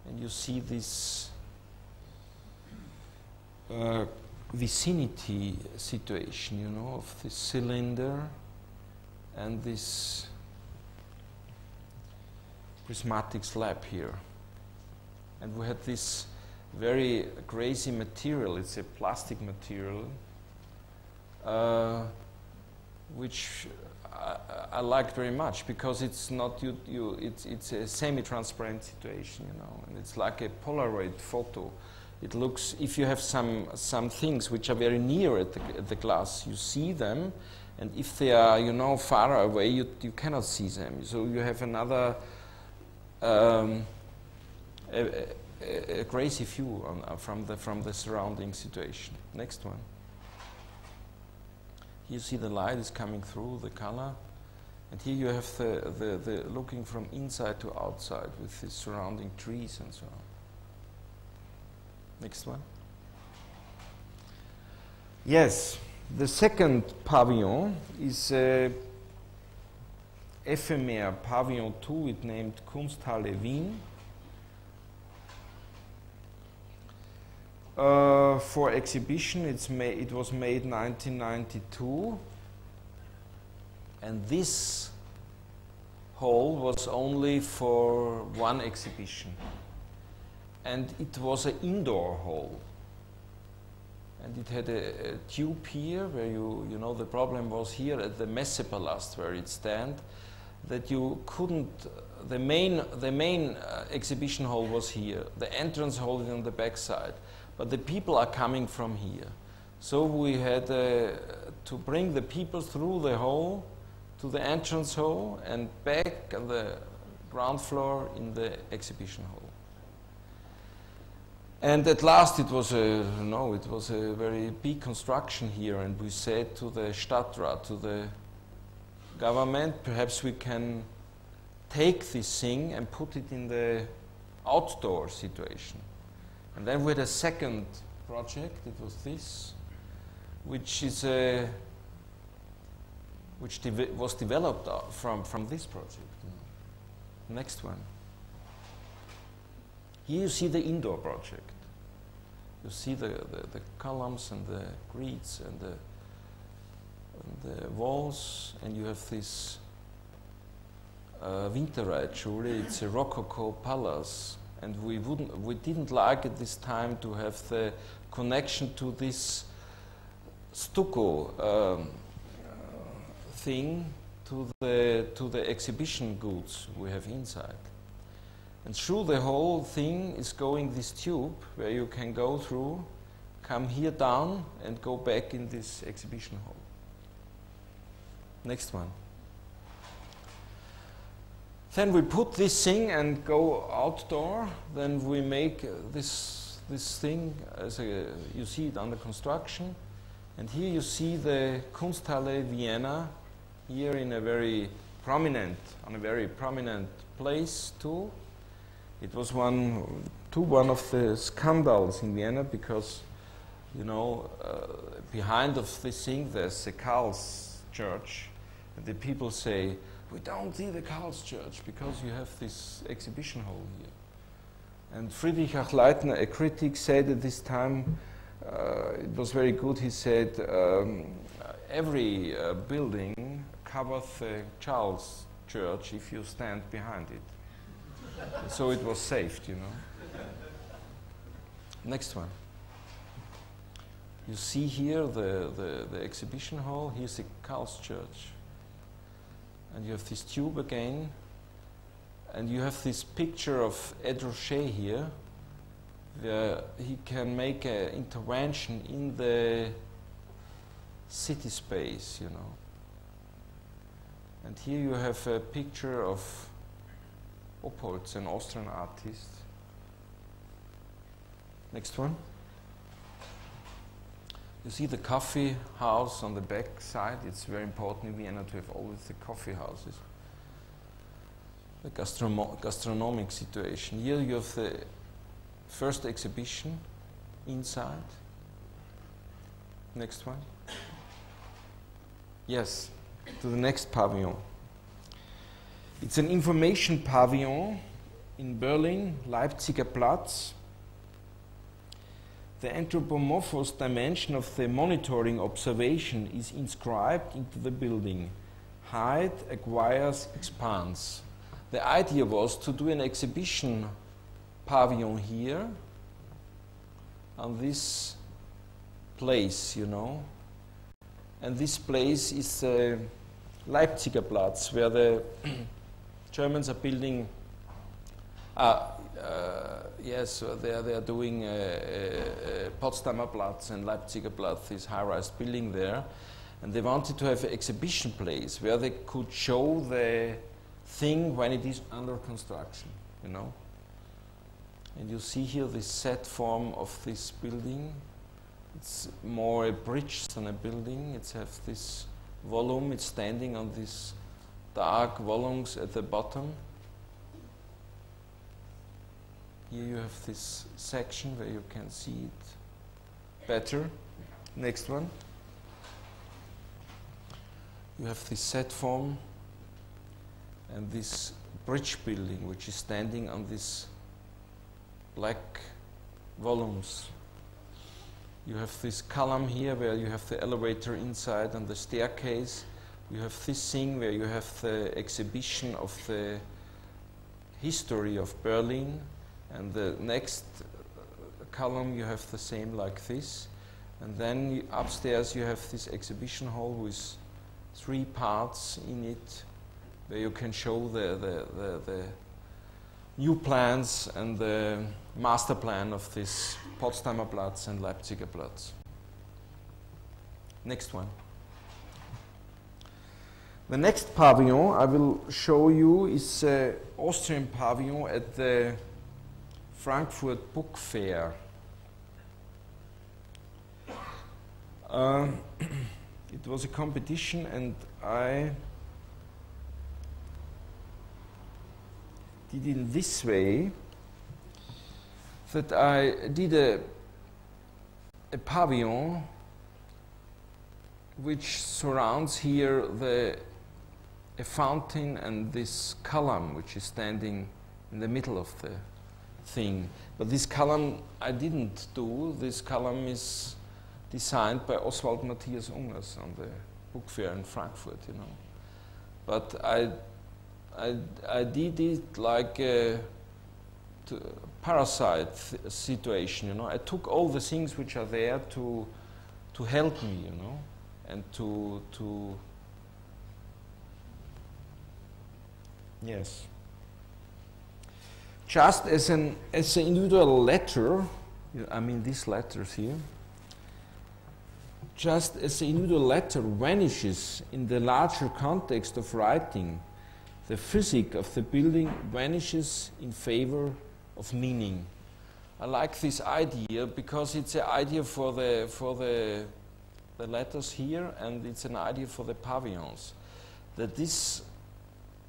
[SPEAKER 2] And you see this vicinity situation, you know, of this cylinder and this prismatic slab here. And we had this very crazy material, it's a plastic material, which I liked very much because it's not it's a semi-transparent situation, you know, and it's like a Polaroid photo. It looks, if you have some things which are very near at the glass, you see them, and if they are, you know, far away, you cannot see them. So you have another a crazy view from the surrounding situation. Next one. You see the light is coming through the color, and here you have the looking from inside to outside with the surrounding trees and so on. Next one. Yes, the second pavilion is ephemer pavilion 2, it named Kunsthalle Wien. For exhibition, it was made 1992, and this hall was only for one exhibition, and it was an indoor hall, and it had a tube here where you know the problem was here at the Messepalast where it stand, that you couldn't. The main exhibition hall was here. The entrance hall is on the back side. But the people are coming from here. So we had to bring the people through the hall to the entrance hall and back on the ground floor in the exhibition hall. And at last it was a very big construction here, and we said to the Stadtrat, to the government, perhaps we can take this thing and put it in the outdoor situation. And then we had a second project, it was this, which is was developed from this project. Next one. Here you see the indoor project. You see the columns and the grids and the walls, and you have this Winterreitschule, it's a Rococo palace. And we didn't like at this time to have the connection to this stucco thing to the exhibition goods we have inside. And through the whole thing is going this tube where you can go through, come here down, and go back in this exhibition hall. Next one. Then we put this thing and go outdoor. Then we make this thing as you see it under construction. And here you see the Kunsthalle Vienna here in a very prominent place too. It was one of the scandals in Vienna because, you know, behind of this thing there's the Karl's church, and the people say, we don't see the Karl's church because you have this exhibition hall here. And Friedrich Achleitner, a critic, said at this time, it was very good, he said, every building covers the Charles church if you stand behind it. So it was saved, you know. Next one. You see here the exhibition hall, here's the Karl's church. And you have this tube again, and you have this picture of Ed Rocher here, where he can make an intervention in the city space, you know. And here you have a picture of Oppolz, an Austrian artist. Next one. You see the coffee house on the back side. It's very important in Vienna to have always the coffee houses. The gastronomic situation. Here you have the first exhibition inside. Next one. Yes, to the next pavilion. It's an information pavilion in Berlin, Leipziger Platz. The anthropomorphous dimension of the monitoring observation is inscribed into the building. Height acquires, expands. The idea was to do an exhibition pavilion here on this place, you know. And this place is Leipziger Platz, where the Germans are building. Yes, they are doing Potsdamer Platz and Leipziger Platz, this high-rise building there. And they wanted to have an exhibition place where they could show the thing when it is under construction, you know. And you see here the set form of this building. It's more a bridge than a building. It has this volume. It's standing on these dark volumes at the bottom. Here you have this section where you can see it better. Next one. You have this set form and this bridge building, which is standing on these black volumes. You have this column here where you have the elevator inside and the staircase. You have this thing where you have the exhibition of the history of Berlin. And the next column you have the same like this. And then upstairs you have this exhibition hall with 3 parts in it where you can show the new plans and the master plan of this Potsdamer Platz and Leipziger Platz. Next one. The next pavilion I will show you is Austrian pavilion at the Frankfurt Book Fair. It was a competition and I did in this way that I did a pavilion which surrounds here a fountain and this column which is standing in the middle of the thing. But this column I didn't do. This column is designed by Oswald Matthias Ungers on the book fair in Frankfurt, you know. But I did it like a parasite situation, you know. I took all the things which are there to help me, you know, and to yes. Just as an individual letter, I mean these letters here, just as the individual letter vanishes in the larger context of writing, the physics of the building vanishes in favor of meaning. I like this idea because it's an idea for the letters here, and it's an idea for the pavilions. That these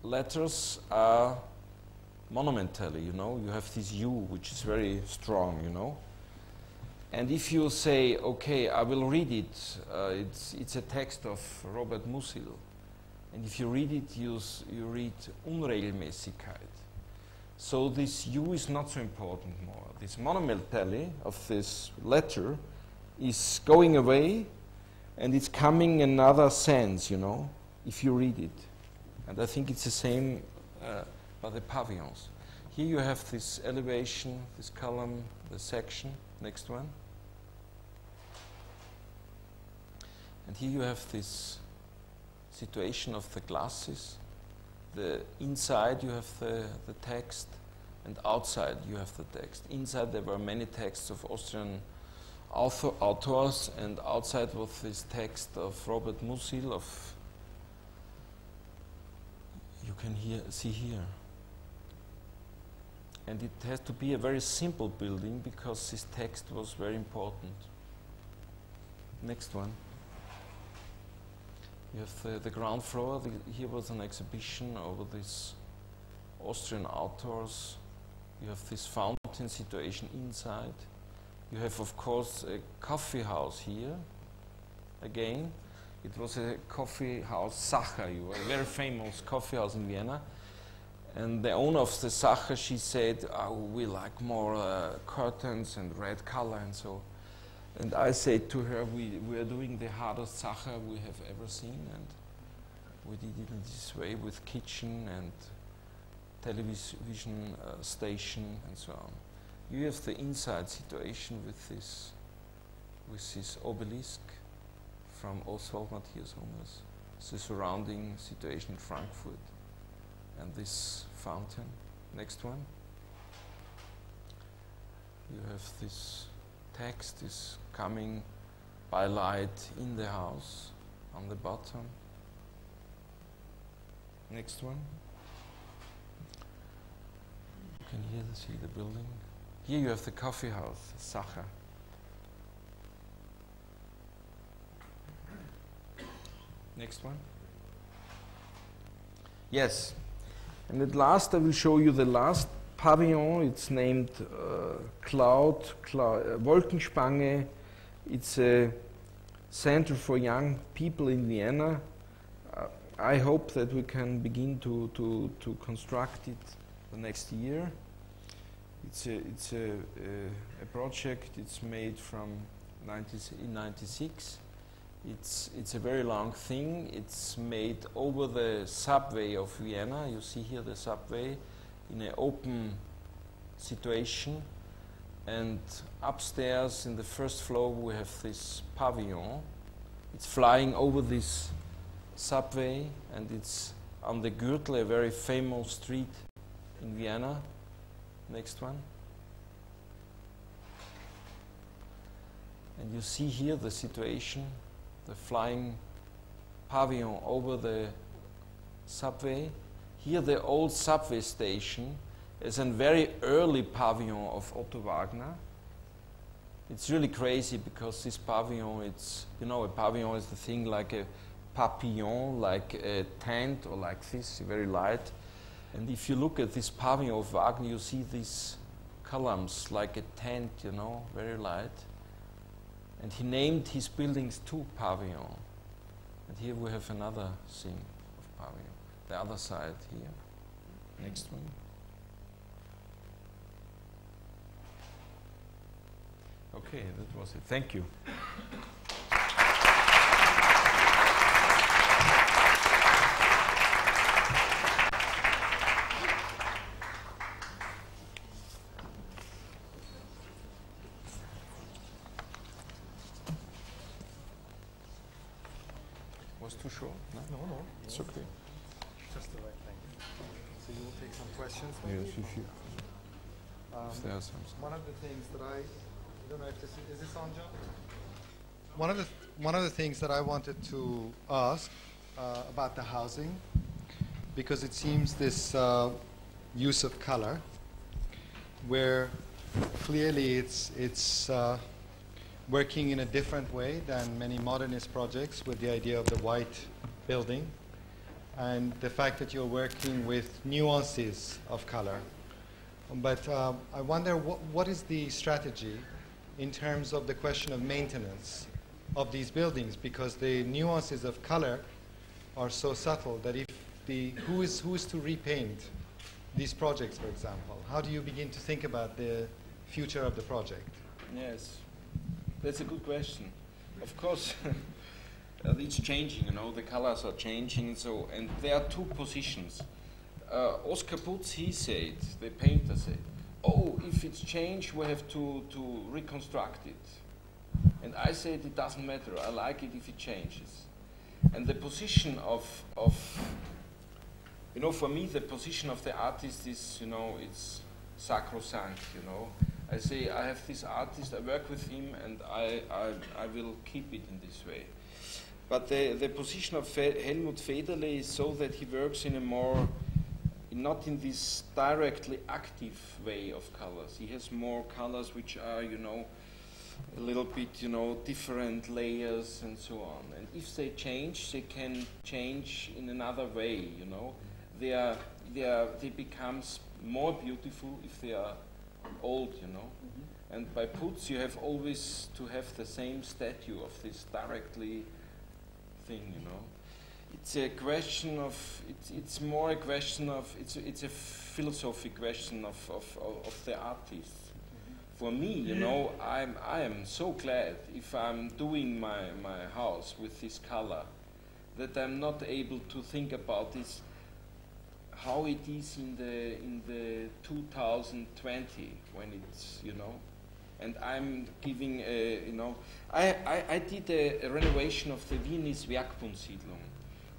[SPEAKER 2] letters are monumentally, you know. You have this U, which is very strong, you know. And if you say, okay, I will read it, it's a text of Robert Musil. And if you read it, you read Unregelmäßigkeit. So this U is not so important more. This monumentally of this letter is going away, and it's coming another sense, you know, if you read it. And I think it's the same by the pavilions. Here you have this elevation, this column, the section. Next one. And here you have this situation of the glasses. The inside you have the text, and outside you have the text. Inside there were many texts of Austrian authors, and outside was this text of Robert Musil of, you can see here. And it has to be a very simple building because this text was very important. Next one. You have the ground floor. Here was an exhibition over these Austrian authors. You have this fountain situation inside. You have, of course, a coffee house here. Again, it was a coffee house, Sacher, a very famous coffee house in Vienna. And the owner of the Sacher, she said, oh, we like more curtains and red color and so. And I said to her, we are doing the hardest Sacher we have ever seen, and we did it in this way with kitchen and television station and so on. You have the inside situation with this obelisk from Oswald Matthias Hummers, the surrounding situation in Frankfurt, and this fountain. Next one. You have this text is coming by light in the house on the bottom. Next one. You can here see the building. Here you have the coffee house, Sacher. Next one. Yes. And at last I will show you the last pavilion. It's named Wolkenspange. It's a center for young people in Vienna. I hope that we can begin to construct it the next year. It's a project. It's made from in '96. It's a very long thing. It's made over the subway of Vienna. You see here the subway in an open situation. And upstairs in the first floor we have this pavilion. It's flying over this subway, and it's on the Gürtel, a very famous street in Vienna. Next one. And you see here the situation, the flying pavilion over the subway. Here the old subway station is a very early pavilion of Otto Wagner. It's really crazy because this pavilion, it's, you know, a pavilion is the thing like a papillon, like a tent or like this, very light. And if you look at this pavilion of Wagner, you see these columns like a tent, you know, very light. And he named his buildings two pavilion. And here we have another thing of pavilion. The other side here. Next one. Okay, that was it. Thank you. Was too short? No, it's okay.
[SPEAKER 1] Just the right thing. So you will take some questions?
[SPEAKER 2] Yes, if you. If there are some.
[SPEAKER 1] One of the things that I don't know if this is this on, John? One of the things that I wanted to ask about the housing, because it seems this use of color, where clearly it's working in a different way than many modernist projects with the idea of the white building, and the fact that you're working with nuances of color. But I wonder what is the strategy in terms of the question of maintenance of these buildings, because the nuances of color are so subtle that if who is to repaint these projects, for example? How do you begin to think about the future of the project?
[SPEAKER 2] Yes, that's a good question. Of course, it's changing, you know, the colors are changing, so, and there are two positions. Oskar Putz, he said, the painter said, oh, if it's changed, we have to reconstruct it. And I said, it doesn't matter, I like it if it changes. And the position of you know, for me, the position of the artist is, you know, it's sacrosanct, you know. I say, I have this artist, I work with him, and I will keep it in this way. But the position of Helmut Federle is so that he works in a more, not in this directly active way of colors. He has more colors which are, you know, a little bit, you know, different layers and so on. And if they change, they can change in another way, you know. They become more beautiful if they are old, you know. Mm-hmm. And by Putz, you have always to have the same statue of this directly thing, you know. it's a question of, it's more a question of, it's a philosophic question of the artist. For me, you know, I am so glad if I'm doing my house with this color, that I'm not able to think about this, how it is in the 2020 when it's, you know, and I'm giving a, you know, I did a renovation of the Viennese Werkbundsiedlung,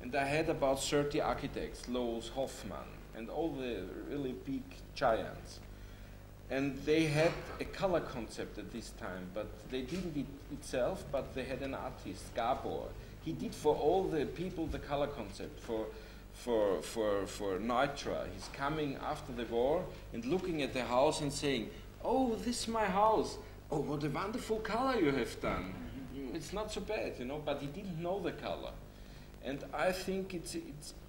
[SPEAKER 2] and I had about 30 architects, Loos, Hoffmann, and all the really big giants. And they had a color concept at this time, but they didn't it itself, but they had an artist, Gabor. He did for all the people the color concept for Neutra. He's coming after the war and looking at the house and saying, "Oh, this is my house. Oh, what a wonderful color you have done. It's not so bad, you know," but he didn't know the color. And I think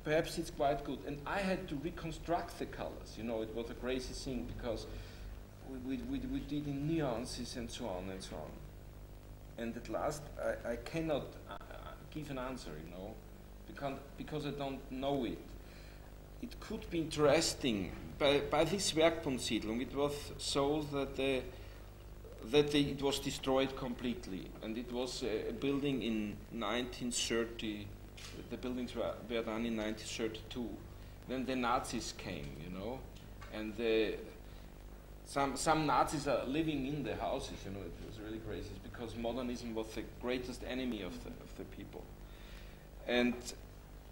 [SPEAKER 2] perhaps it's quite good. And I had to reconstruct the colors, you know, it was a crazy thing because we did in nuances and so on and so on. And at last, I cannot give an answer, you know, because I don't know it. It could be interesting. By this Werkbundsiedlung, it was so that it was destroyed completely. And it was a building in 1930. The buildings were done in 1932. Then the Nazis came, you know, and some Nazis are living in the houses, you know. It was really crazy because modernism was the greatest enemy of the people. And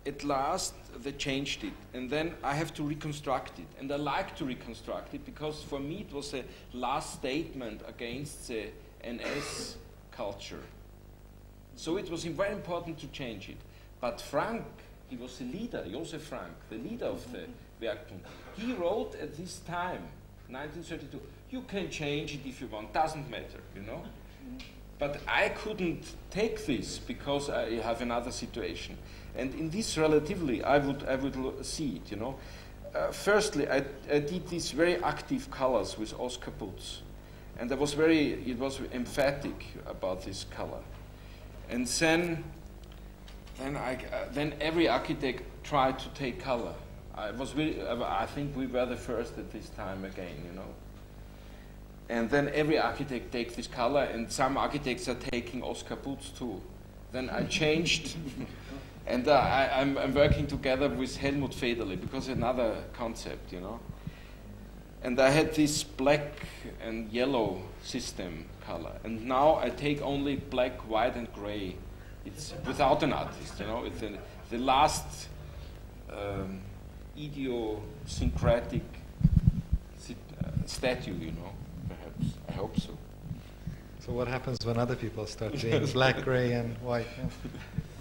[SPEAKER 2] at last they changed it, and then I have to reconstruct it, and I like to reconstruct it because for me it was a last statement against the NS culture. So it was very important to change it. But Frank, he was the leader, Josef Frank, the leader of the Werkbund. He wrote at this time, 1932, you can change it if you want, doesn't matter, you know. But I couldn't take this because I have another situation. And in this relatively, I would see it, you know. Firstly, I did these very active colors with Oscar Putz. And it was emphatic about this color. And then every architect tried to take color. I think we were the first at this time again, you know. And then every architect takes this color, and some architects are taking Oscar Putz too. Then I changed, and I'm working together with Helmut Federle because another concept, you know. And I had this black and yellow system color, and now I take only black, white, and gray. It's without an artist, you know. It's the last idiosyncratic statue, you know, perhaps. I hope so.
[SPEAKER 1] So what happens when other people start doing black, gray, and white?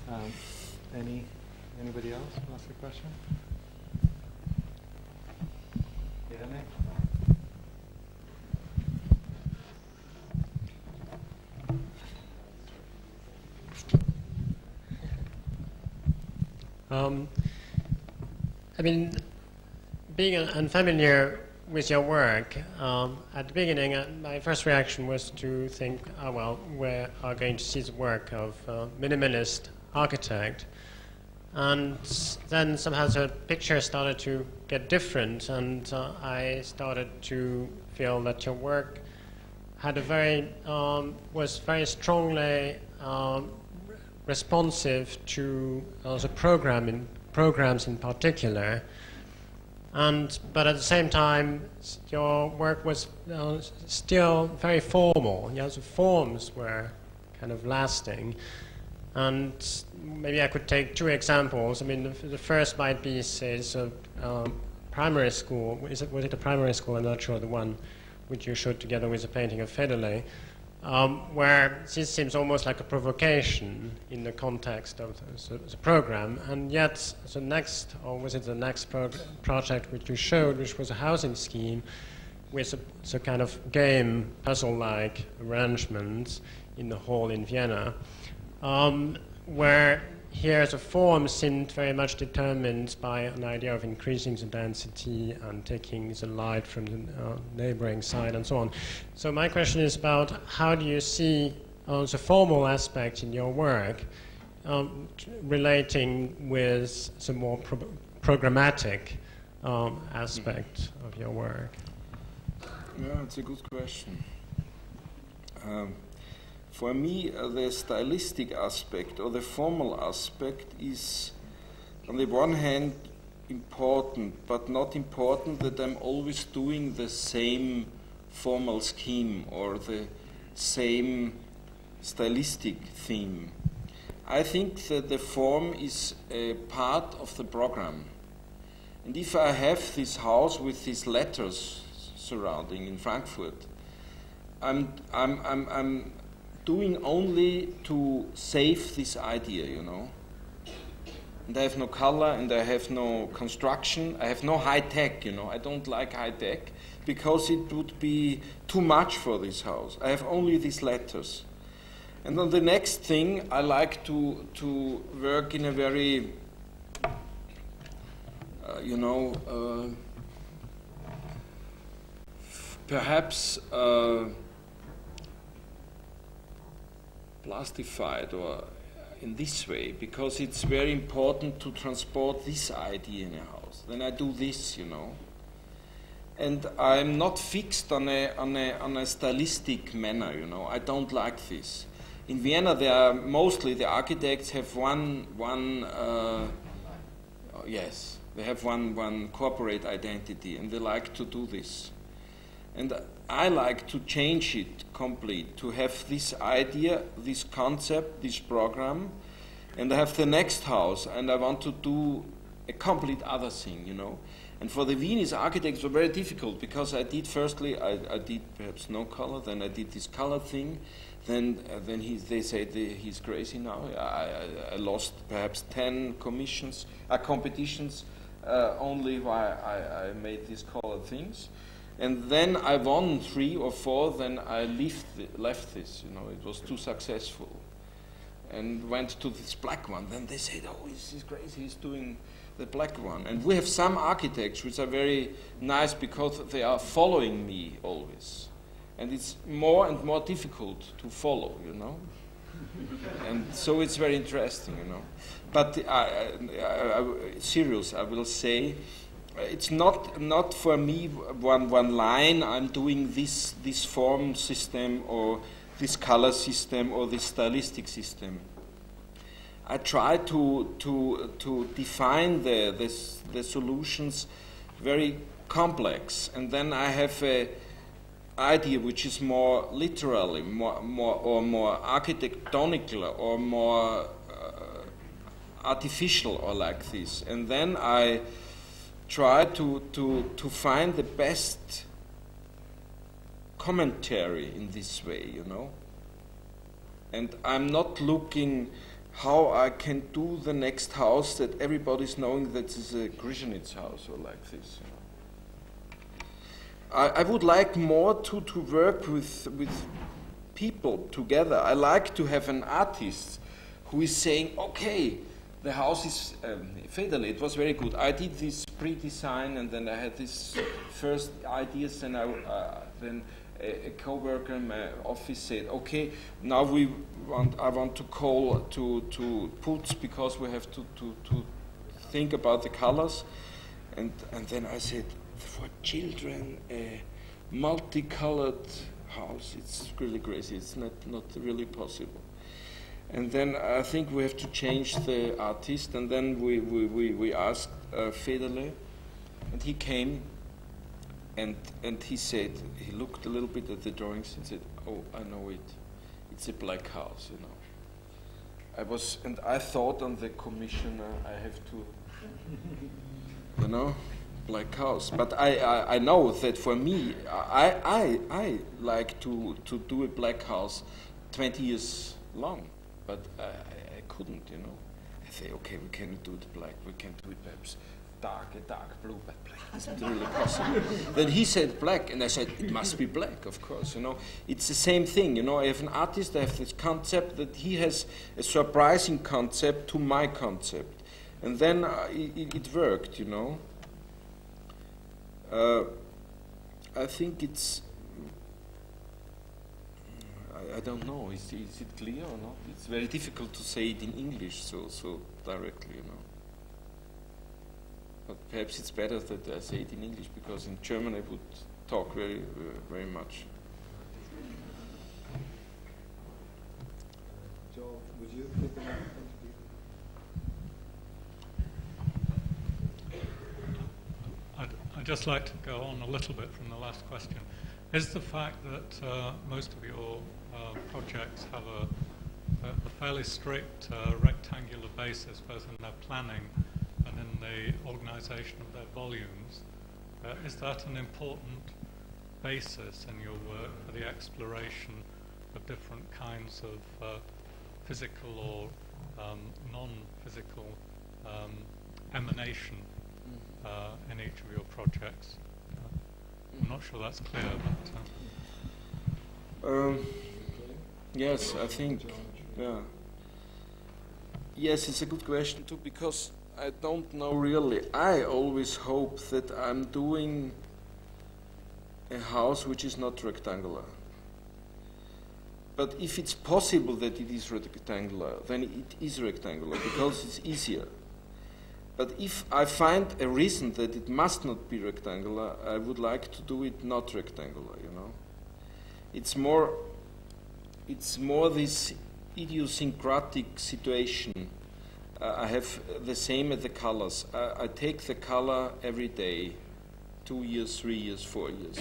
[SPEAKER 1] Yeah. Anybody else want to ask a question?
[SPEAKER 3] I mean, being unfamiliar with your work, at the beginning, my first reaction was to think, oh, well, we are going to see the work of a minimalist architect. And then somehow the picture started to get different, and I started to feel that your work had was very strongly responsive to the programs in particular, but at the same time your work was still very formal. The forms were kind of lasting, and maybe I could take two examples. I mean, the first might be, say, primary school. Was it a primary school? I'm not sure. The one which you showed together with the painting of Federle. Where this seems almost like a provocation in the context of the program, and yet the next, or was it the next project which you showed, which was a housing scheme with a kind of game, puzzle-like arrangements in the hall in Vienna, where here the form seemed very much determined by an idea of increasing the density and taking the light from the neighboring side and so on. So my question is about how do you see the formal aspect in your work relating with some more programmatic aspect of your work?
[SPEAKER 2] Yeah, it's a good question. For me, the stylistic aspect or the formal aspect is, on the one hand, important, but not important that I'm always doing the same formal scheme or the same stylistic theme. I think that the form is a part of the program. And if I have this house with these letters surrounding in Frankfurt, I'm doing only to save this idea, you know. And I have no color, and I have no construction, I have no high tech, you know. I don't like high tech because it would be too much for this house. I have only these letters. And then the next thing, I like to work in a very, perhaps plastified or in this way, because it's very important to transport this idea in a house. Then I do this, you know. And I'm not fixed on a stylistic manner, you know. I don't like this. In Vienna, there are mostly the architects have one corporate identity, and they like to do this. And I like to change it complete, to have this idea, this concept, this program, and I have the next house, and I want to do a complete other thing, you know. And for the Viennese architects, it was very difficult, because I did perhaps no color, then I did this color thing, then they said he's crazy now. I lost perhaps 10 competitions only while I made these colored things. And then I won 3 or 4, then I left this, you know, it was too successful. And went to this black one. Then they said, oh, he's crazy, he's doing the black one. And we have some architects which are very nice because they are following me always. And it's more and more difficult to follow, you know. And so it's very interesting, you know. But serious, I will say, it's not for me one line. I'm doing this form system or this color system or this stylistic system. I try to define the solutions very complex, and then I have a idea which is more literally, more architectonical or more artificial or like this, and then I try to find the best commentary in this way, you know. And I'm not looking how I can do the next house that everybody's knowing that is a Krischanitz house or like this. You know. I would like more to work with people together. I like to have an artist who is saying, okay, the house is Federle, it was very good. I did this pre-design, and then I had this first ideas, and then a co-worker in my office said, okay, now I want to call to Putz because we have to think about the colors. And then I said, for children, a multicolored house, it's really crazy, it's not really possible. And then I think we have to change the artist, and then we asked Federle, and he came, and he said, he looked a little bit at the drawings and said, oh, I know it, it's a black house, you know. I thought on the commissioner, I have to, you know, black house. But I know that for me, I like to do a black house 20 years long. But I couldn't, you know. I say, okay, we cannot do it black. We can do it perhaps a dark blue, but black isn't really possible. Then he said black, and I said, it must be black, of course, you know. It's the same thing, you know. I have an artist, I have this concept that he has a surprising concept to my concept. And then it worked, you know. I think it's... I don't know. Is it clear or not? It's very difficult to say it in English so directly, you know. But perhaps it's better that I say it in English, because in German I would talk very much.
[SPEAKER 1] Joel, would you take the microphone?
[SPEAKER 4] I'd just like to go on a little bit from the last question. Is the fact that most of your projects have a fairly strict rectangular basis, both in their planning and in the organisation of their volumes, is that an important basis in your work for the exploration of different kinds of physical or non-physical emanation in each of your projects? I'm not sure that's clear, but...
[SPEAKER 2] Yes, I think, yeah. Yes, it's a good question too, because I don't know really. I always hope that I'm doing a house which is not rectangular. But if it's possible that it is rectangular, then it is rectangular, because it's easier. But if I find a reason that it must not be rectangular, I would like to do it not rectangular, you know. It's more this idiosyncratic situation. I have the same as the colors. I take the color every day, 2 years, 3 years, 4 years.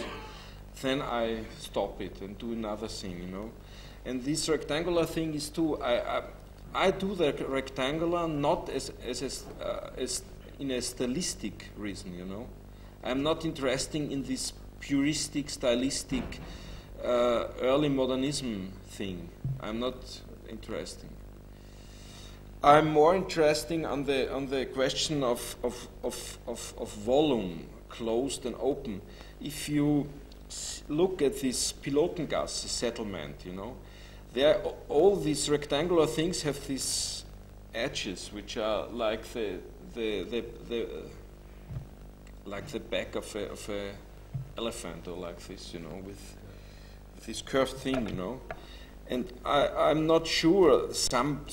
[SPEAKER 2] Then I stop it and do another thing, you know. And this rectangular thing is too, I do the rectangular not as in a stylistic reason, you know. I'm not interested in this puristic, stylistic, early modernism thing. I'm not interested. I'm more interested on the question of volume, closed and open. If you look at this Pilotengasse settlement, you know, there all these rectangular things have these edges which are like the back of a elephant, or like this, you know, with this curved thing, you know. And I'm not sure. Some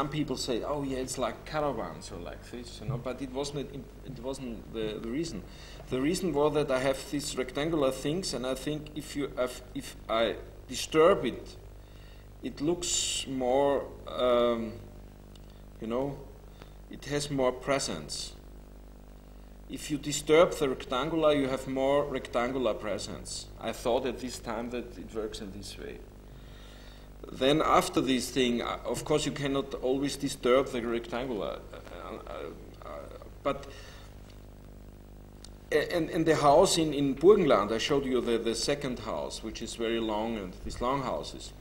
[SPEAKER 2] people say, oh yeah, it's like caravans or like this, you know. But it wasn't the reason. The reason was that I have these rectangular things, and I think if I disturb it, it looks more, you know, it has more presence. If you disturb the rectangular, you have more rectangular presence. I thought at this time that it works in this way. Then after this thing, of course you cannot always disturb the rectangular, but and the house in Burgenland, I showed you the second house, which is very long, and these long houses.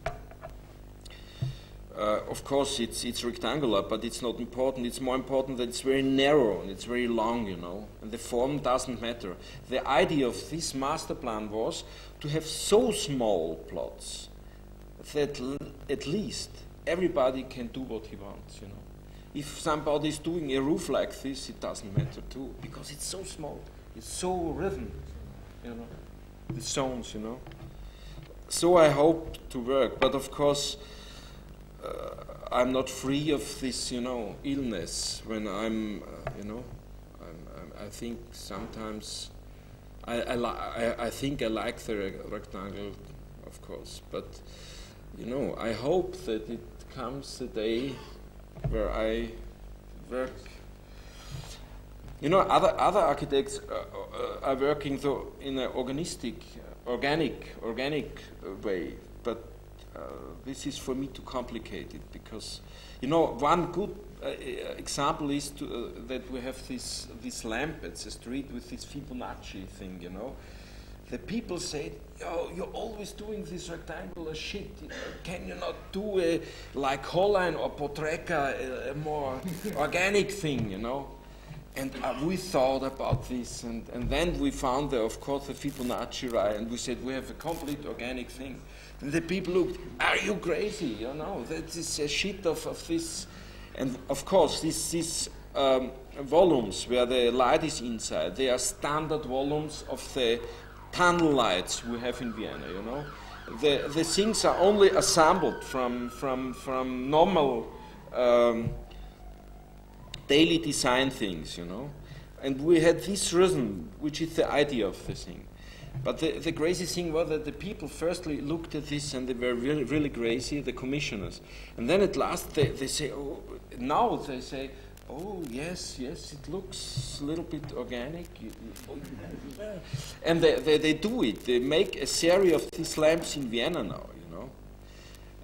[SPEAKER 2] Of course, it's rectangular, but it's not important. It's more important that it's very narrow and it's very long, you know, and the form doesn't matter. The idea of this master plan was to have so small plots that at least everybody can do what he wants, you know. If somebody is doing a roof like this, it doesn't matter too, because it's so small, it's so rhythm, you know, the zones, you know. So I hope to work, but of course I'm not free of this, you know, illness when I'm, you know, I think sometimes I think I like the rectangle, of course, but you know, I hope that it comes a day where I work. You know, other architects are working though in an organic way, but this is for me too complicated, because, you know, one good example is that we have this lamp at the street with this Fibonacci thing, you know. The people say, oh, you're always doing this rectangular shit. Can you not do like Hollein or Potrecka, a more organic thing, you know? And we thought about this, and then we found, of course, the Fibonacci right, and we said, we have a complete organic thing. And the people looked, are you crazy? You know, that is a shit of this. And of course, these volumes where the light is inside, they are standard volumes of the tunnel lights we have in Vienna, you know. the things are only assembled from normal daily design things, you know. And we had this rhythm, which is the idea of the thing. But the crazy thing was that the people firstly looked at this and they were really, really crazy, the commissioners. And then at last they say, oh, now they say, oh, yes, it looks a little bit organic. And they do it. They make a series of these lamps in Vienna now, you know.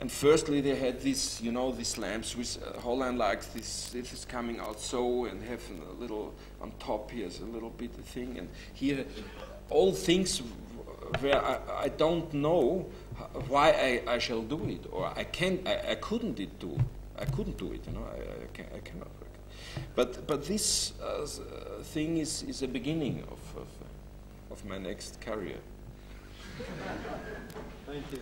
[SPEAKER 2] And firstly they had this, you know, these lamps with Holland likes this is coming out so, and have a little on top here's a little bit of thing, and here all things where I don't know why I shall do it, or I couldn't do it, you know, I cannot. But this thing is a beginning of my next career.
[SPEAKER 1] Thank you.